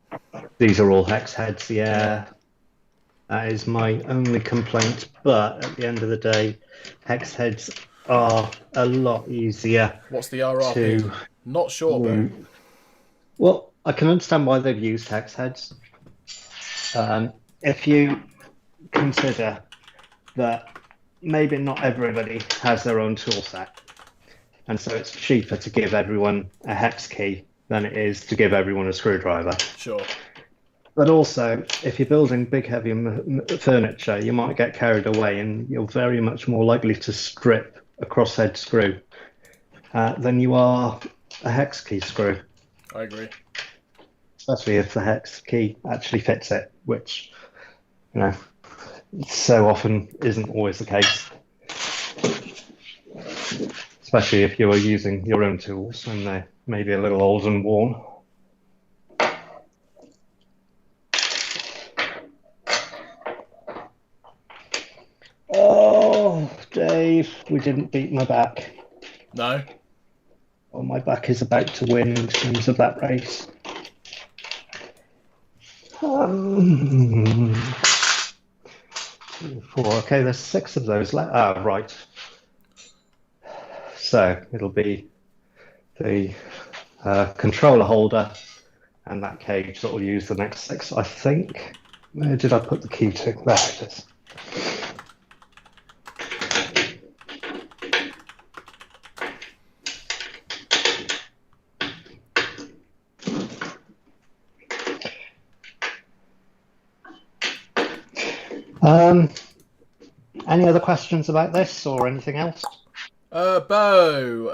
These are all hex heads, yeah. That is my only complaint, but at the end of the day, hex heads are a lot easier. What's the RRP? Not sure, though. Well, I can understand why they've used hex heads. If you consider that maybe not everybody has their own tool set, and so it's cheaper to give everyone a hex key than it is to give everyone a screwdriver. Sure. But also, if you're building big, heavy furniture, you might get carried away, and you're very much more likely to strip a crosshead screw than you are a hex key screw. I agree. Especially if the hex key actually fits it, which, so often isn't always the case. Especially if you are using your own tools and they're maybe a little old and worn. Oh, Dave, we didn't beat my back. No? Well, my back is about to win in terms of that race. 2, 4. Okay, there's 6 of those left. Ah, right. So it'll be the controller holder and that cage that will use the next 6, I think. Where did I put the key to? There it is. Any other questions about this or anything else? Bo,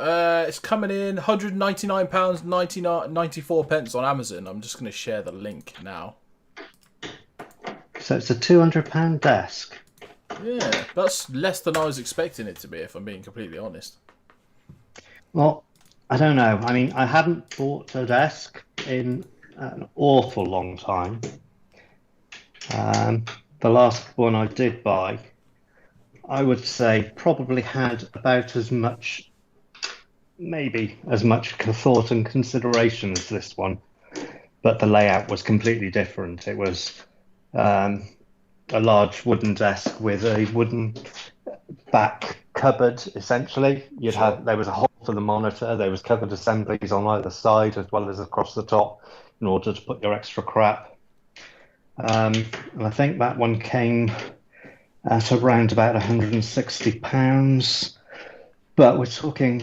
it's coming in £199.94 on Amazon. I'm just going to share the link now. So it's a £200 desk. Yeah, that's less than I was expecting it to be, if I'm being completely honest. Well, I don't know. I mean, I haven't bought a desk in an awful long time. The last one I did buy, I would say probably had about as much, maybe as much thought and consideration as this one, but the layout was completely different. It was a large wooden desk with a wooden back cupboard, essentially. There was a hole for the monitor, there was cupboard assemblies on either side as well as across the top in order to put your extra crap. And I think that one came at around about £160, but we're talking,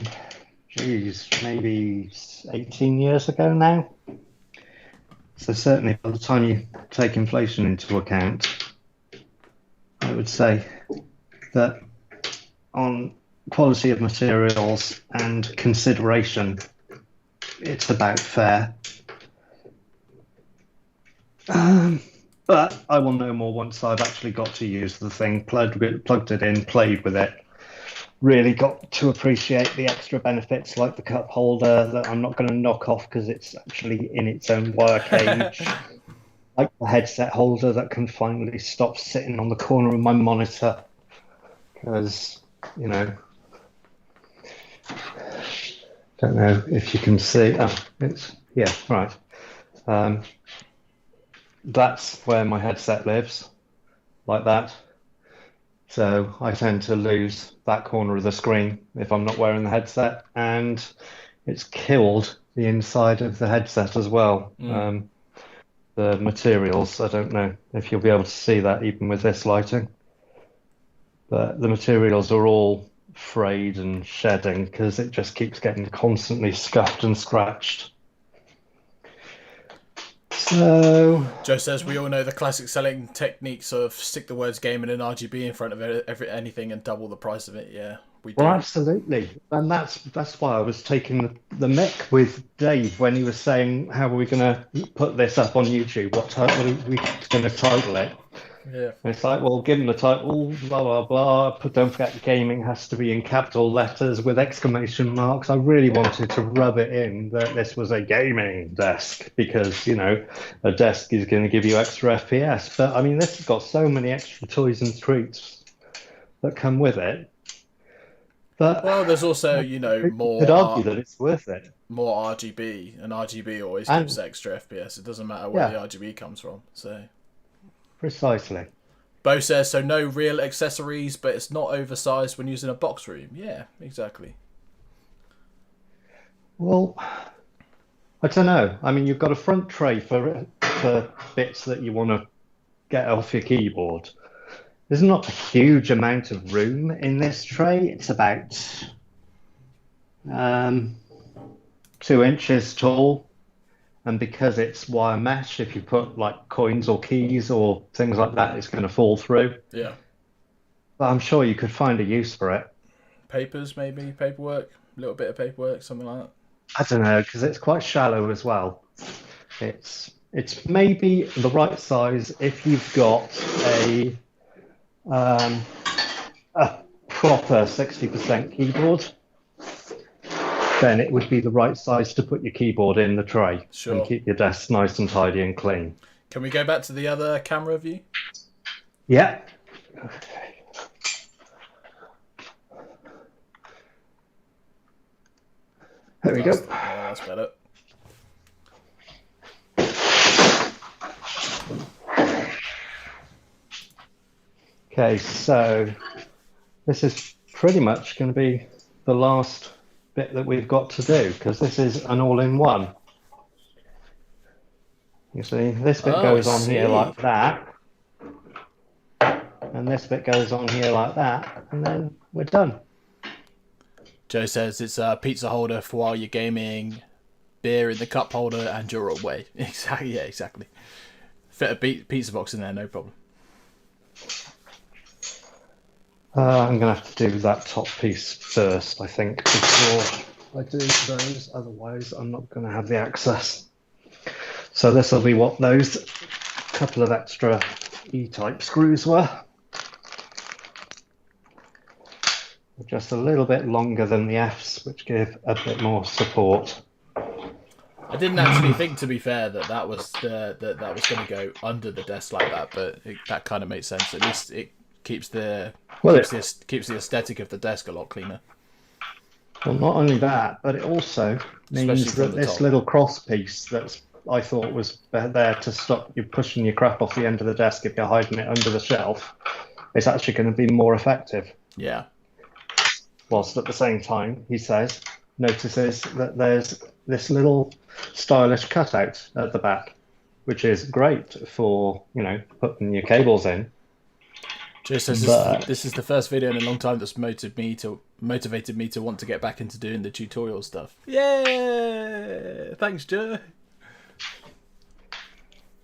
maybe 18 years ago now. So certainly by the time you take inflation into account, I would say that on quality of materials and consideration, it's about fair. But I will know more once I've actually got to use the thing, plugged it in, played with it, really got to appreciate the extra benefits like the cup holder that I'm not going to knock off because it's actually in its own wire cage, like the headset holder that can finally stop sitting on the corner of my monitor because, don't know if you can see. Right. That's where my headset lives, like that. So I tend to lose that corner of the screen if I'm not wearing the headset, and it's killed the inside of the headset as well. The materials, I don't know if you'll be able to see that even with this lighting, but the materials are all frayed and shedding because it just keeps getting constantly scuffed and scratched. So Joe says we all know the classic selling techniques of stick the words game and an RGB in front of anything and double the price of it. Yeah, we do. well, absolutely, and that's why I was taking the mick with Dave when he was saying, "How are we going to put this up on YouTube? What are we going to title it?" Yeah. And it's like, well, give them the title, blah blah blah. But don't forget, gaming has to be in capital letters with exclamation marks. I really wanted to rub it in that this was a gaming desk because a desk is going to give you extra FPS. But I mean, this has got so many extra toys and treats that come with it. But Well, there's also, you could argue that it's worth it. More RGB, and RGB always And gives extra FPS. It doesn't matter where yeah, the RGB comes from. So precisely. Bo says, so no real accessories, but it's not oversized when using a box room. Yeah, exactly. Well, I don't know. I mean, you've got a front tray for bits that you want to get off your keyboard. There's not a huge amount of room in this tray. It's about 2 inches tall. And because it's wire mesh, if you put like coins or keys or things like that, it's going to fall through. Yeah. But I'm sure you could find a use for it. Papers, maybe, paperwork, a little bit of paperwork, something like that. I don't know, because it's quite shallow as well. It's maybe the right size if you've got a proper 60% keyboard. Then it would be the right size to put your keyboard in the tray and keep your desk nice and tidy and clean. Can we go back to the other camera view? Yeah. There we go. Yeah, that's better. Okay, so this is pretty much going to be the last bit that we've got to do because this is an all-in-one. You see, this bit goes on here like that, and this bit goes on here like that, and then we're done. Joe says it's a pizza holder for while you're gaming, beer in the cup holder, and you're away. Exactly. Yeah, exactly. Fit a pizza box in there, no problem. I'm going to have to do that top piece first, I think, before I do those. Otherwise, I'm not going to have the access. So this will be what those couple of extra E-type screws were. Just a little bit longer than the Fs, which give a bit more support. I didn't actually think, to be fair, that was going to go under the desk like that, but that kind of makes sense. At least it keeps the aesthetic of the desk a lot cleaner. Well, not only that, but it also means that this little cross piece that's I thought was there to stop you pushing your crap off the end of the desk if you're hiding it under the shelf, is actually going to be more effective. Yeah. Whilst at the same time, he notices that there's this little stylish cutout at the back, which is great for, putting your cables in. Just as this is the first video in a long time that's motivated me to want to get back into doing the tutorial stuff. Yeah, thanks, Joe.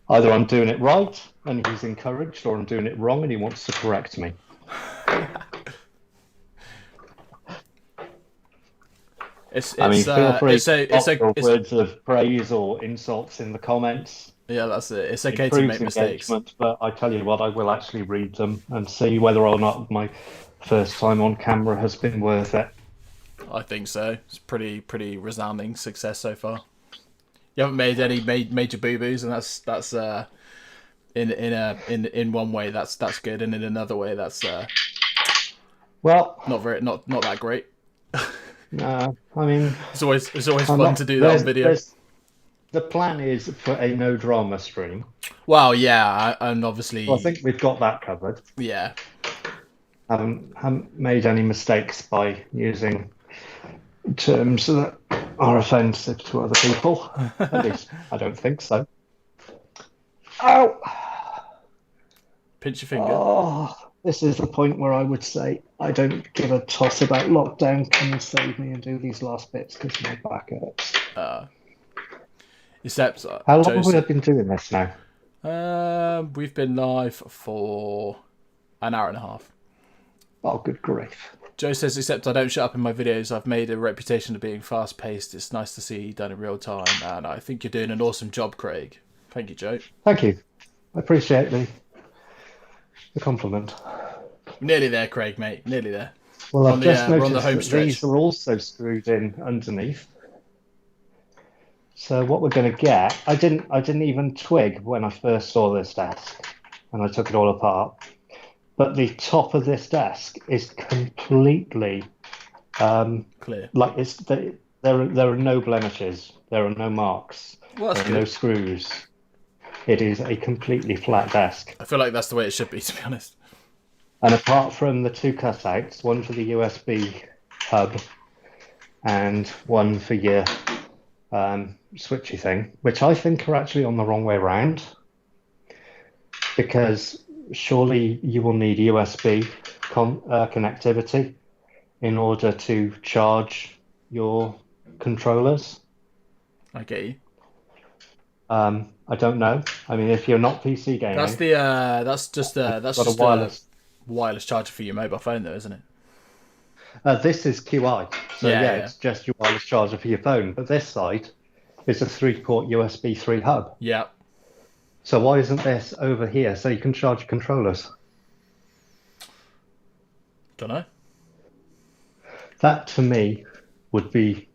Either I'm doing it right and he's encouraged, or I'm doing it wrong and he wants to correct me. Feel free to put words of praise or insults in the comments. Yeah, that's it. It's okay to make mistakes. But I tell you what, I will actually read them and see whether or not my first time on camera has been worth it. I think so. It's pretty resounding success so far. You haven't made any major boo-boos, and that's in one way that's good, and in another way that's well, not that great. No, I mean it's always fun to do that on video. The plan is for a no drama stream. Well, yeah, and obviously I think we've got that covered. Yeah, haven't made any mistakes by using terms that are offensive to other people. At least I don't think so. Ow! Pinch your finger. Oh, this is the point where I would say I don't give a toss about lockdown. Come and save me and do these last bits because my back hurts. Except How long have we Joseph, been doing this now? we've been live for an hour and a half. Oh, good grief. Joe says, except I don't shut up in my videos. I've made a reputation of being fast-paced. It's nice to see you done in real time, and I think you're doing an awesome job, Craig. Thank you, Joe. Thank you. I appreciate the compliment. Nearly there, Craig, mate. Nearly there. Well, I've just we're on the noticed home that stretch. these are also screwed in underneath. So what we're going to get, I didn't even twig when I first saw this desk, and I took it all apart. But the top of this desk is completely Clear. like there are no blemishes, there are no marks, Well, that's there are no good. screws. It is a completely flat desk. I feel like that's the way it should be, to be honest. And apart from the two cutouts, one for the USB hub and one for your switchy thing, which I think are actually on the wrong way around, because surely you will need USB connectivity in order to charge your controllers. I get you. I don't know. I mean, if you're not PC gaming, That's just a wireless charger for your mobile phone, though, isn't it? This is QI, so Yeah. it's just your wireless charger for your phone. But this side is a 3-port USB 3 hub. Yeah. So why isn't this over here so you can charge your controllers? Don't know. That to me would be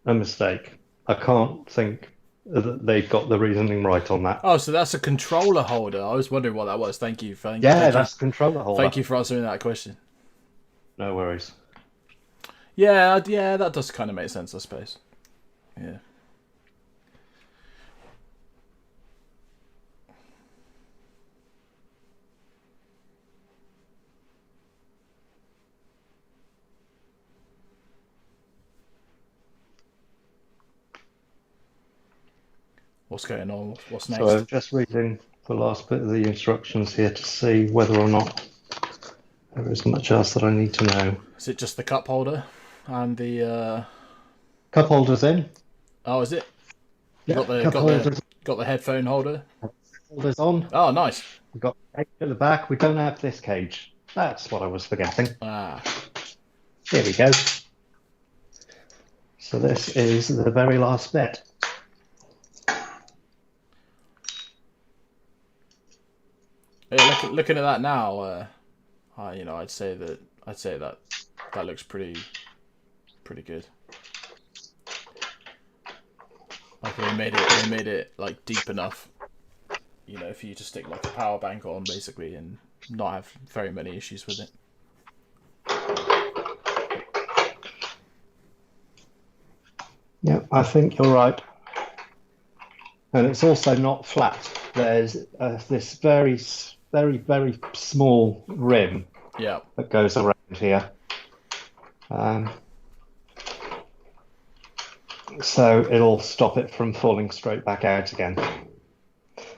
a mistake. I can't think that they've got the reasoning right on that. Oh, so that's a controller holder. I was wondering what that was. Thank you. That's the controller holder. Thank you for answering that question. No worries. Yeah, that does kind of make sense, I suppose. Yeah. What's going on? What's next? So I'm just reading the last bit of the instructions here to see whether or not there is much else that I need to know. Is it just the cup holder and the Cup holders in. Oh, is it? Yeah, Got the headphone holder. Holders on. Oh, nice. We've got a cage at the back. We don't have this cage. That's what I was forgetting. Here we go. So this is the very last bit. Yeah, looking at that now, I'd say that looks pretty good. Like they made it like deep enough, for you to stick like a power bank on basically and not have very many issues with it. Yeah, I think you're right. And it's also not flat. There's this very, very, very small rim that goes around here. So it'll stop it from falling straight back out again.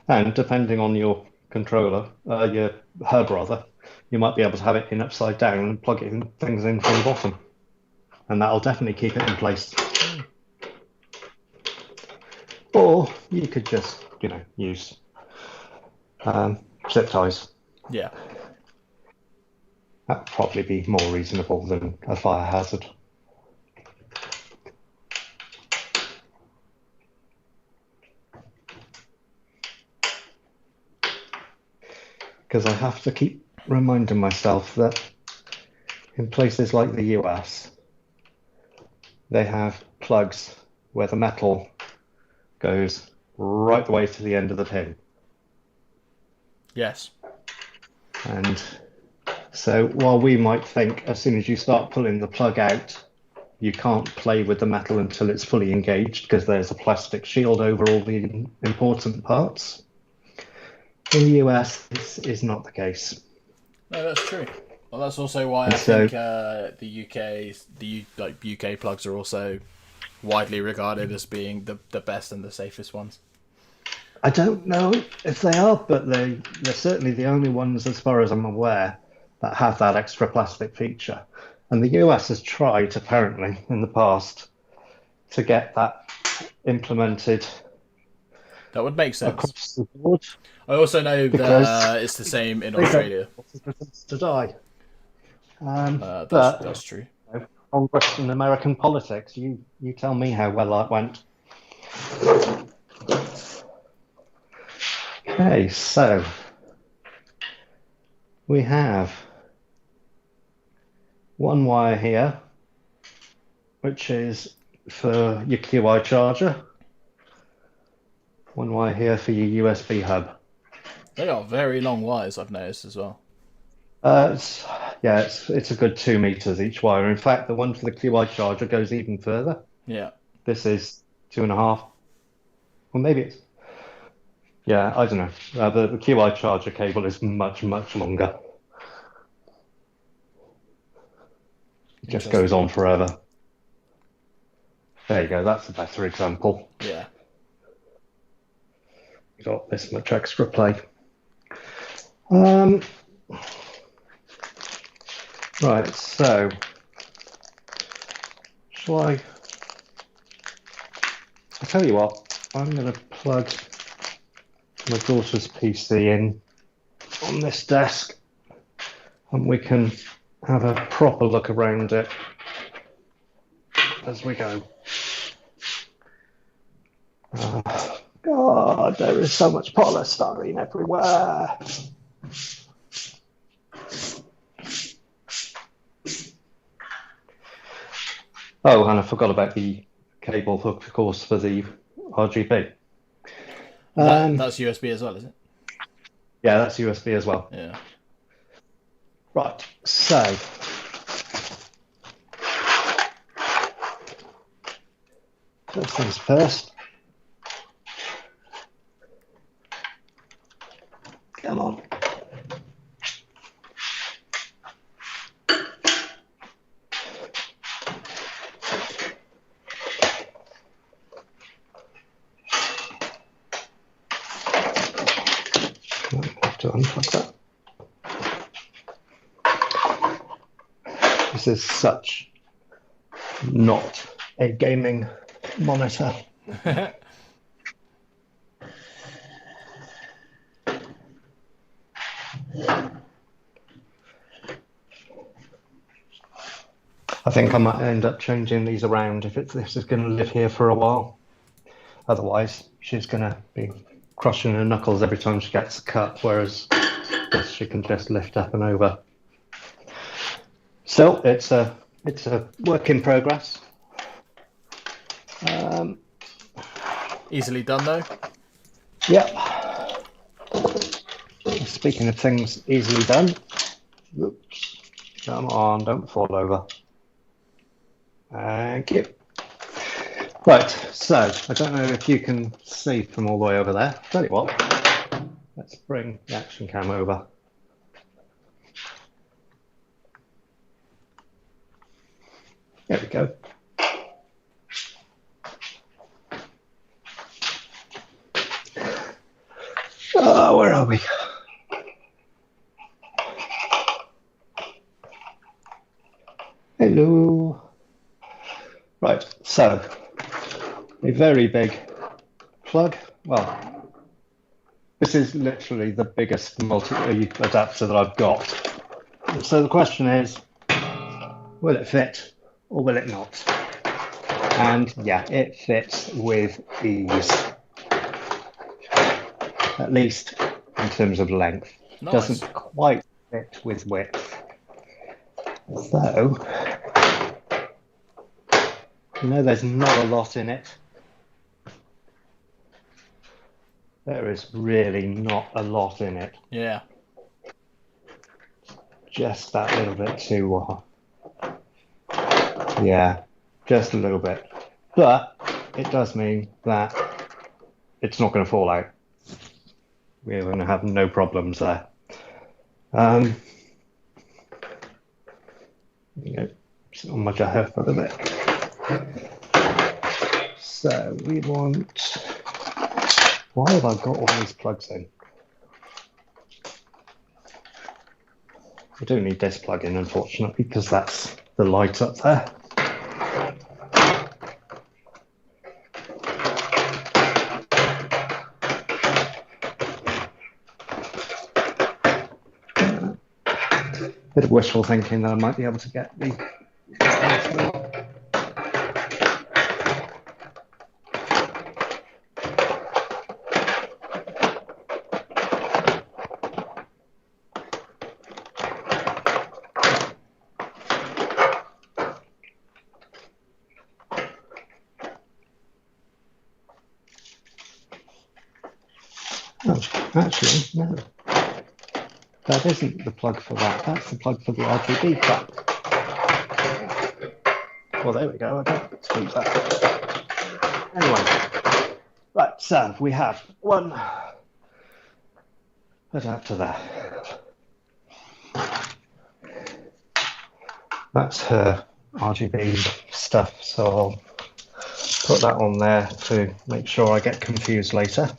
And depending on your controller, your hub rather, you might be able to have it in upside down and plug things in from the bottom. And that'll definitely keep it in place. Or you could just, use zip ties. Yeah. That'd probably be more reasonable than a fire hazard. Because I have to keep reminding myself that in places like the US, they have plugs where the metal goes right the way to the end of the pin. Yes. And so while we might think as soon as you start pulling the plug out, you can't play with the metal until it's fully engaged because there's a plastic shield over all the important parts. In the US, this is not the case. No, that's true. Well, that's also why I think the UK plugs are also widely regarded as being the best and the safest ones. I don't know if they are, but they're certainly the only ones, as far as I'm aware, that have that extra plastic feature. And the US has tried, apparently, in the past, to get that implemented That would make sense. across the board. I also know Because that it's the same in they don't Australia. want citizens to die. That's true. Congress and American politics, you tell me how well that went. Okay, so we have one wire here, which is for your QI charger. One wire here for your USB hub. They are very long wires, I've noticed as well. It's a good 2 meters each wire. In fact, the one for the QI charger goes even further. Yeah. This is 2.5. Well, maybe it's. Yeah, I don't know. The QI charger cable is much, much longer. It just goes on forever. There you go. That's a better example. Yeah. You got this much extra play. Right, so shall I tell you what, I'm going to plug my daughter's PC in on this desk and we can have a proper look around it as we go. God, there is so much polystyrene everywhere. Oh, and I forgot about the cable hook, of course, for the RGB. That's USB as well, is it? Yeah, that's USB as well. Yeah. Right, so first things first. Come on. Have to unplug that. This is such not a gaming monitor. I think I might end up changing these around if this is going to live here for a while. Otherwise, she's going to be crushing her knuckles every time she gets a cut, whereas this she can just lift up and over. So it's a work in progress. Easily done though. Yep. Speaking of things easily done. Oops. Come on, don't fall over. Thank you. Right, so I don't know if you can see from all the way over there. Tell you what, let's bring the action cam over. There we go. Oh, where are we? Hello. Right, so a very big plug. Well, this is literally the biggest multi-adapter that I've got. So the question is, will it fit or will it not? And yeah, it fits with ease. At least in terms of length. Nice. Doesn't quite fit with width. So, there's not a lot in it. There is really not a lot in it. Yeah. Just that little bit too. Yeah, just a little bit. But it does mean that it's not going to fall out. We're going to have no problems there. On my jacket for a bit. So we want. Why have I got all these plugs in? I do need this plug in, unfortunately, because that's the light up there. Bit of wishful thinking that I might be able to get the. Oh, actually, no. That isn't the plug for that. That's the plug for the RGB plug. Well, there we go. I don't speak that. Anyway, right. So we have one adapter there. That's her RGB stuff. So I'll put that on there to make sure I get confused later.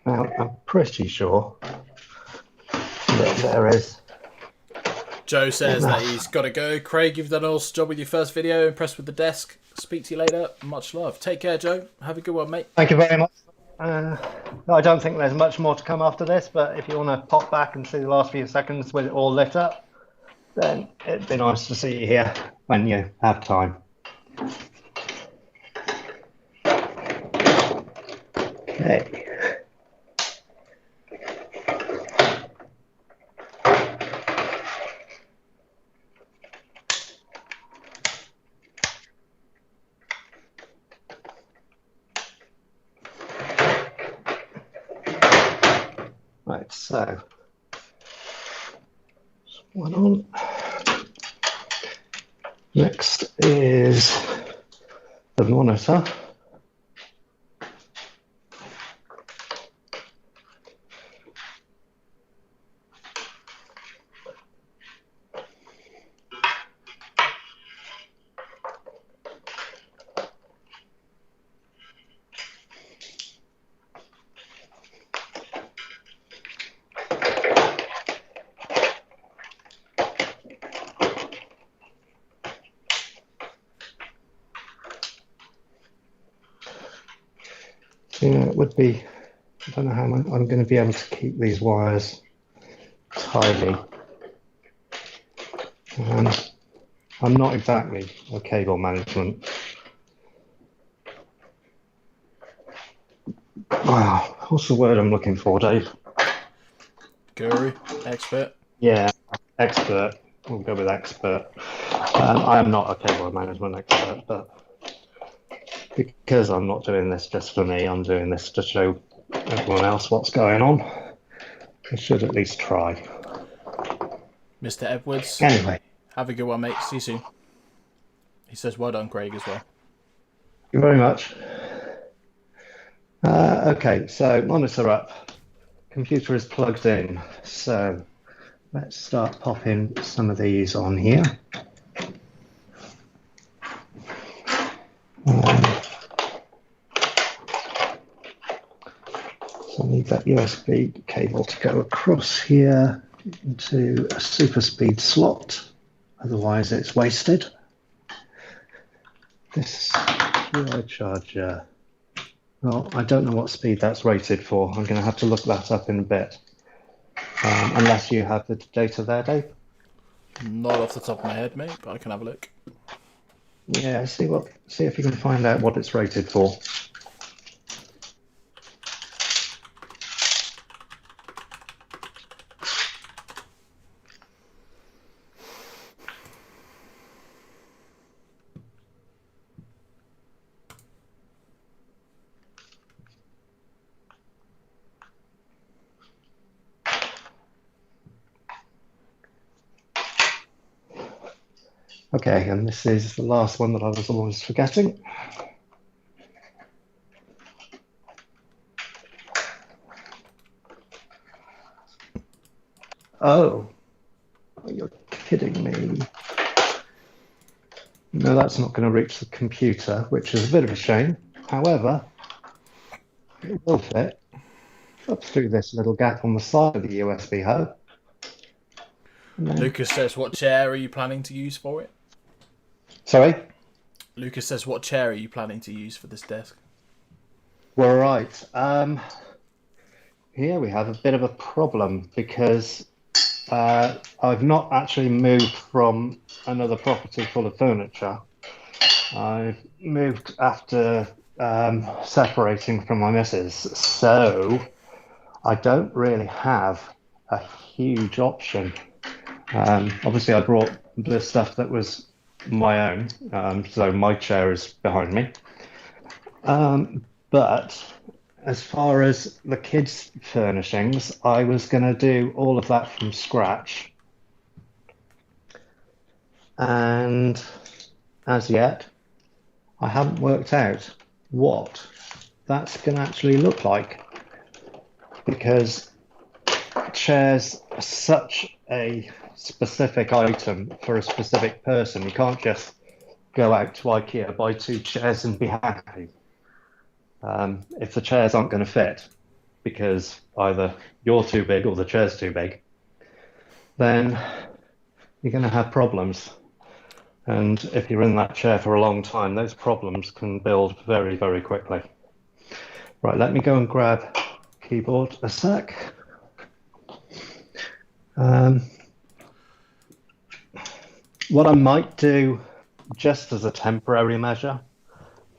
Now, I'm pretty sure that there is. Joe says that he's got to go. Craig, you've done an awesome job with your first video. Impressed with the desk. Speak to you later. Much love. Take care, Joe. Have a good one, mate. Thank you very much. I don't think there's much more to come after this, but if you want to pop back and see the last few seconds with it all lit up, then it'd be nice to see you here when you have time. Okay. Right, so one on. Next is the monitor. Yeah, it would be, I don't know how I'm going to be able to keep these wires tidy. I'm not exactly a cable management. Wow, what's the word I'm looking for, Dave? Guru, expert. Yeah, expert. We'll go with expert. I am not a cable management expert, but because I'm not doing this just for me, I'm doing this to show everyone else what's going on. I should at least try. Mr. Edwards. Anyway. Have a good one, mate. See you soon. He says well done, Craig, as well. Thank you very much. Okay, so monitor up. Computer is plugged in. So let's start popping some of these on here. So I need that USB cable to go across here into a super speed slot, otherwise it's wasted. This QR charger, well, I don't know what speed that's rated for. I'm going to have to look that up in a bit. Unless you have the data there, Dave? Not off the top of my head, mate, but I can have a look. Yeah, see if you can find out what it's rated for. Okay, and this is the last one that I was always forgetting. Oh, you're kidding me. No, that's not going to reach the computer, which is a bit of a shame. However, it will fit up through this little gap on the side of the USB hub. Lucas says, what chair are you planning to use for it? Sorry? Lucas says, what chair are you planning to use for this desk? Well, right. Here we have a bit of a problem because I've not actually moved from another property full of furniture. I've moved after separating from my missus, so I don't really have a huge option. Obviously, I brought the stuff that was my own, so my chair is behind me. But as far as the kids' furnishings, I was going to do all of that from scratch. And as yet, I haven't worked out what that's going to actually look like, because chairs are such a specific item for a specific person. You can't just go out to IKEA, buy 2 chairs and be happy. If the chairs aren't going to fit because either you're too big or the chair's too big, then you're going to have problems. And if you're in that chair for a long time, those problems can build very, very quickly. Right, let me go and grab keyboard a sec. What I might do, just as a temporary measure,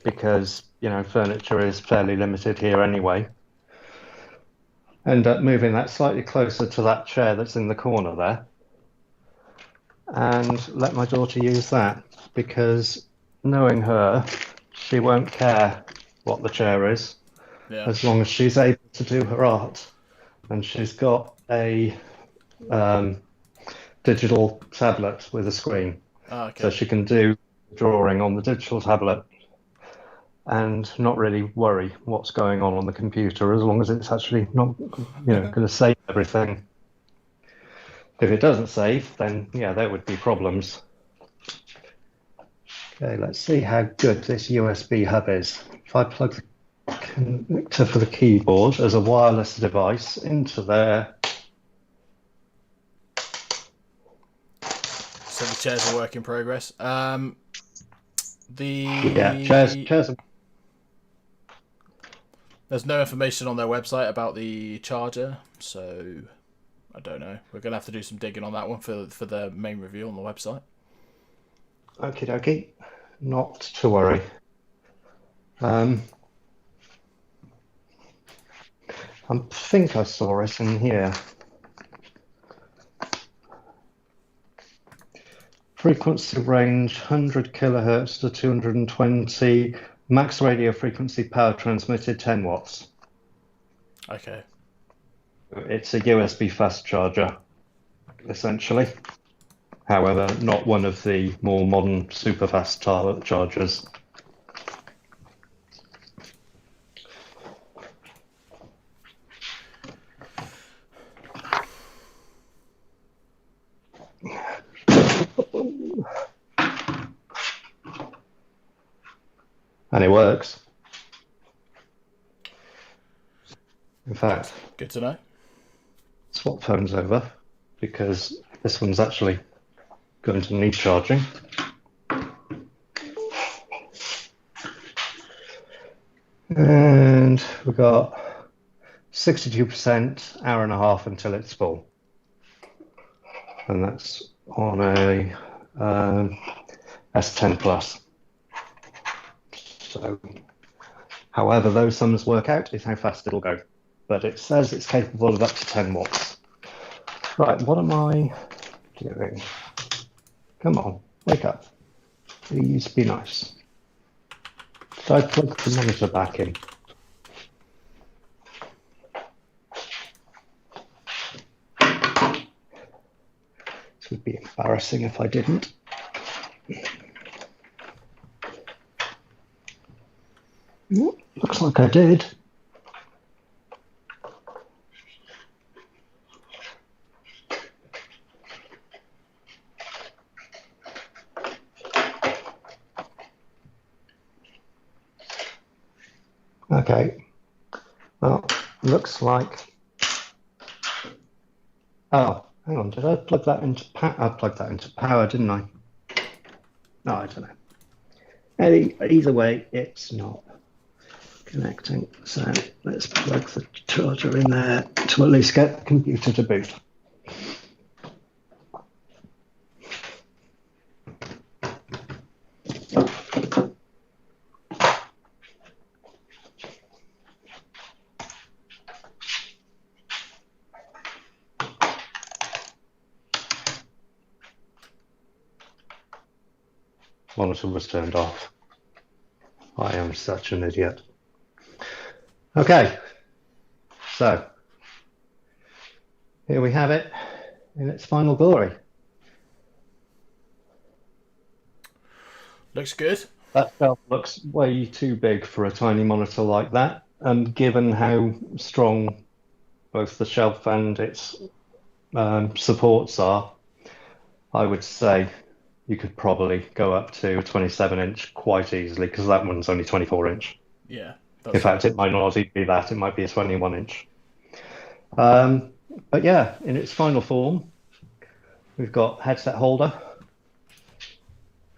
because furniture is fairly limited here anyway, end up moving that slightly closer to that chair that's in the corner there, and let my daughter use that, because knowing her, she won't care what the chair is, as long as she's able to do her art. And she's got a digital tablet with a screen, so she can do drawing on the digital tablet and not really worry what's going on the computer, as long as it's actually not going to save everything. If it doesn't save, then there would be problems. Okay, let's see how good this USB hub is. If I plug the connector for the keyboard as a wireless device into there. So the chair's a work in progress. Chairs. There's no information on their website about the charger, so I don't know. We're going to have to do some digging on that one for the main review on the website. Okie dokie. Not to worry. I think I saw it in here. Frequency range 100 kilohertz to 220. Max radio frequency power transmitted 10 watts. Okay. It's a USB fast charger, essentially. However, not one of the more modern super fast chargers. And it works. In fact, good to know. Swap phones over, because this one's actually going to need charging. And we've got 62%, hour and a half until it's full. And that's on a S10 Plus. So, however those sums work out is how fast it'll go. But it says it's capable of up to 10 watts. Right, what am I doing? Come on, wake up. Please be nice. So I plug the monitor back in. This would be embarrassing if I didn't. Looks like I did. Okay. Well, looks like. Oh, hang on. Did I plug that into power? I plugged that into power, didn't I? No, I don't know. Either way, it's not connecting. So let's plug the charger in there to at least get the computer to boot. Monitor was turned off. I am such an idiot. Okay, so here we have it in its final glory. Looks good. That shelf looks way too big for a tiny monitor like that, and given how strong both the shelf and its supports are, I would say you could probably go up to a 27-inch quite easily, because that one's only 24-inch. Yeah. In fact, it might not even be that. It might be a 21-inch. But yeah, in its final form, we've got headset holder,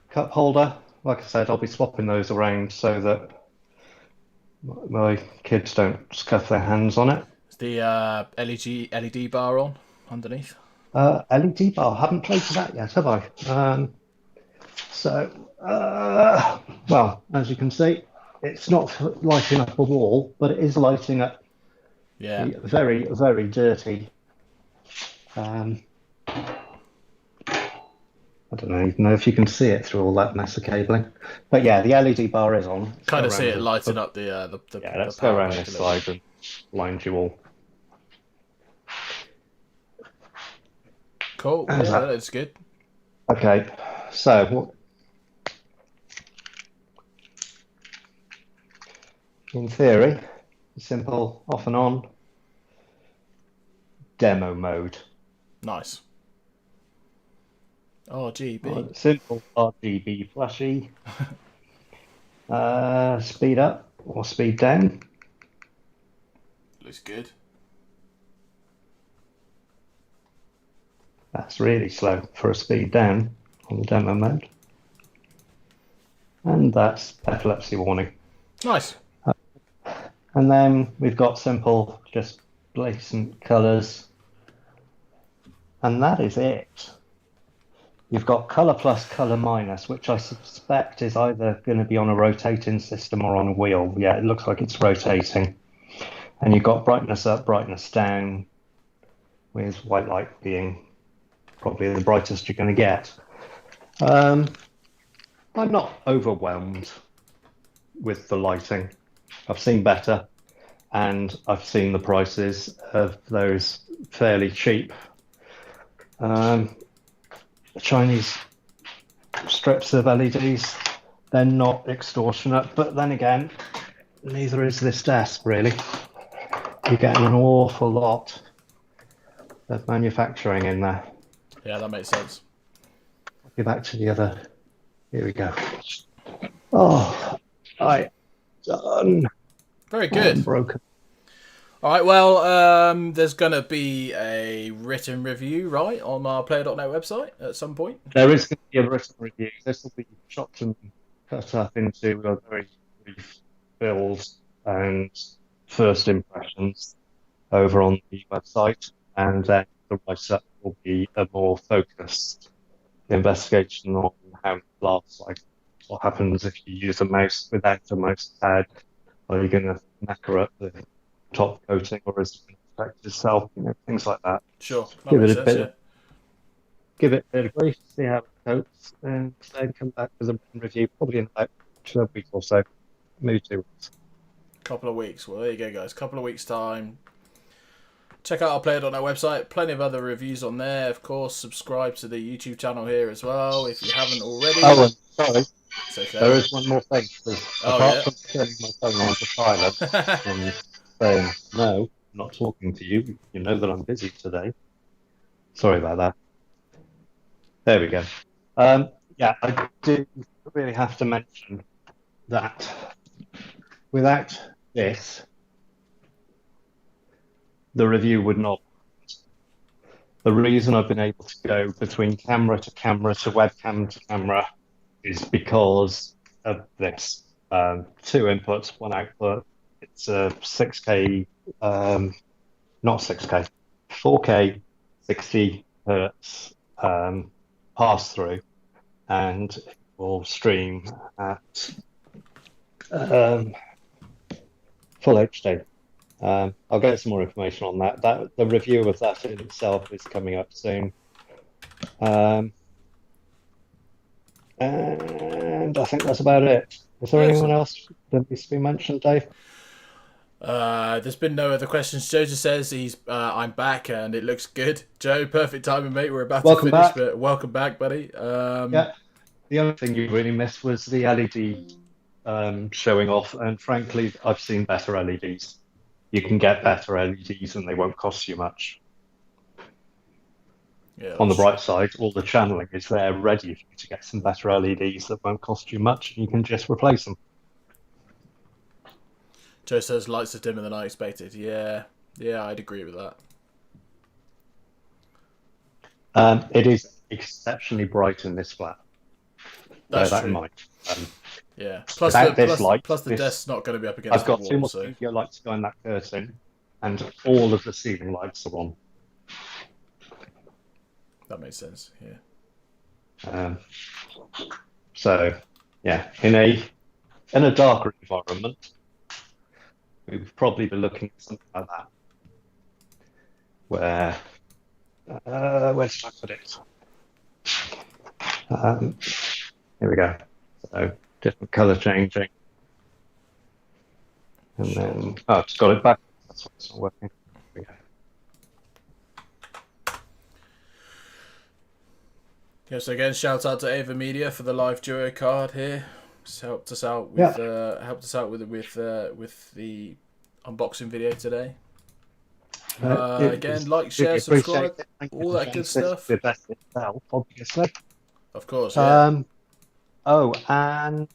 cup holder. Like I said, I'll be swapping those around so that my kids don't scuff their hands on it. Is the LED bar on underneath? LED bar. Haven't played with that yet, have I? Well, as you can see, it's not lighting up a wall, but it is lighting up the very, very dirty. I don't even know if you can see it through all that mess of cabling. But yeah, the LED bar is on. Kind of see it lighting up the yeah, let's go around this side and blind you all. Cool. Yeah, that's good. Okay, so in theory, simple off and on demo mode. Nice. RGB. Simple RGB flashy. Speed up or speed down. Looks good. That's really slow for a speed down on the demo mode. And that's epilepsy warning. Nice. And then we've got simple, just blatant colours. And that is it. You've got colour plus, colour minus, which I suspect is either going to be on a rotating system or on a wheel. Yeah, it looks like it's rotating. And you've got brightness up, brightness down, with white light being probably the brightest you're going to get. I'm not overwhelmed with the lighting. I've seen better, and I've seen the prices of those fairly cheap Chinese strips of LEDs. They're not extortionate, but then again, neither is this desk, really. You're getting an awful lot of manufacturing in there. Yeah, that makes sense. I'll go back to the other. Here we go. Oh, I done. Very good. I'm broken. All right, well, there's going to be a written review, right, on our Play3r website at some point? There is going to be a written review. This will be chopped and cut up into a very brief builds and first impressions over on the website, and then the write-up will be a more focused investigation on how it lasts, like what happens if you use a mouse without a mouse pad. Are you going to knacker up the top coating, or is it going to protect itself? You know, things like that. Sure. Give it a bit of grief, see how it copes, and then come back with a written review, probably in about a week or so, maybe 2 weeks. Couple of weeks. Well, there you go, guys. Couple of weeks' time. Check out our Play3r website. Plenty of other reviews on there. Of course, subscribe to the YouTube channel here as well if you haven't already. Oh, and sorry. It's okay. There is one more thing. Apart from turning my phone on to silent and saying, no, I'm not talking to you. You know that I'm busy today. Sorry about that. There we go. Yeah, I do really have to mention that without this, the review would not. The reason I've been able to go between camera to camera to webcam to camera is because of this. 2 inputs, 1 output. It's a 6K, not 6K, 4K, 60 hertz pass through, and it will stream at full HD. I'll get some more information on that. The review of that in itself is coming up soon. And I think that's about it. Is there anyone else that needs to be mentioned, Dave? There's been no other questions. Joe just says I'm back and it looks good. Joe, perfect timing, mate. We're about to finish, back. But welcome back, buddy. Yeah. The only thing you really missed was the LED showing off, and frankly, I've seen better LEDs. You can get better LEDs and they won't cost you much. Yeah, on the bright side, all the channeling is there ready for you to get some better LEDs that won't cost you much, and you can just replace them. Joe says lights are dimmer than I expected. Yeah, I'd agree with that. It is exceptionally bright in this flat. Bear that in mind. Yeah. Plus the desk's not going to be up against the wall. I've got 2 more studio lights behind that curtain, and all of the ceiling lights are on. That makes sense. Yeah. So, yeah, in a darker environment, we would probably be looking at something like that. Where did I put it? Here we go. So different colour changing, and then I've just got it back. That's why it's not working. Here we go. Yeah, so again, shout out to Ava Media for the live duo card here. It's helped us out with the unboxing video today. Again, like, share, subscribe, all that good stuff. The best itself, obviously. Of course. Yeah. And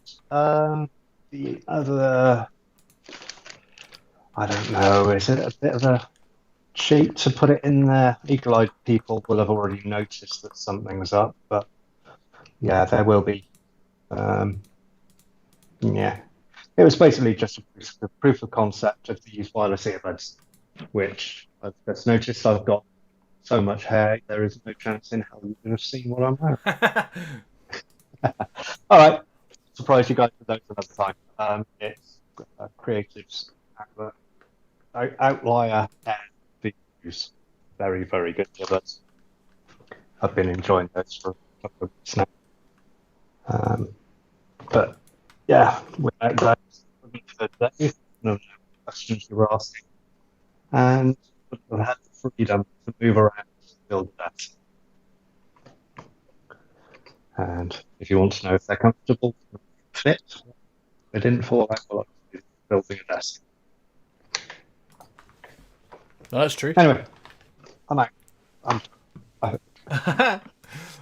the other, I don't know. Is it a bit of a cheat to put it in there? Eagle-eyed people will have already noticed that something's up, but yeah, there will be. Yeah, it was basically just a proof of concept of these wireless earbuds, which I've just noticed I've got so much hair, there is no chance in hell you would have seen what I'm wearing. All right, surprise you guys with those another time. It's Creative's Outlier Air views. Very, very good earbuds. I've been enjoying those for a couple of weeks now. But yeah, without that, no questions you were asking, and I've had the freedom to move around and build that. And if you want to know if they're comfortable, fit, they didn't fall out while I was building a desk. No, that's true. Anyway, I'm out.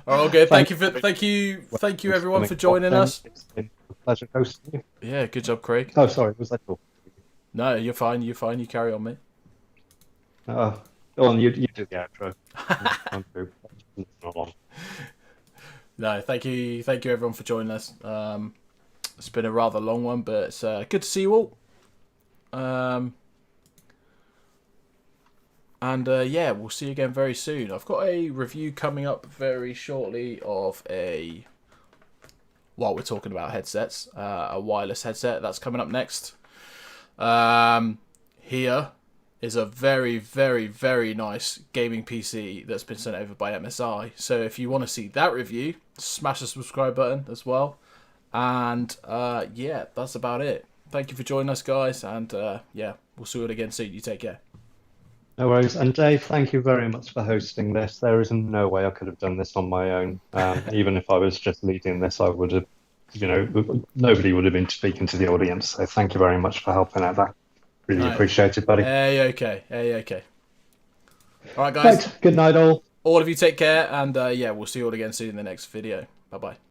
All good. Thank you everyone for joining us. It's been a pleasure hosting you. Yeah, good job, Craig. Oh, sorry, was that all? No, you're fine. You carry on, mate. Go on, you do the outro. I'm through. It's not long. No, thank you everyone for joining us. It's been a rather long one, but it's good to see you all. And yeah, we'll see you again very soon. I've got a review coming up very shortly of while we're talking about headsets, a wireless headset that's coming up next. Here is a very, very, very nice gaming PC that's been sent over by MSI. So if you want to see that review, smash the subscribe button as well. And yeah, that's about it. Thank you for joining us, guys. And yeah, we'll see you again soon. You take care. No worries. And Dave, thank you very much for hosting this. There is no way I could have done this on my own. Even if I was just leading this, I would have, nobody would have been speaking to the audience. So thank you very much for helping out that. Really appreciate it, buddy. Okay. All right, guys. Right. Good night, all. All of you take care. And yeah, we'll see you all again soon in the next video. Bye-bye.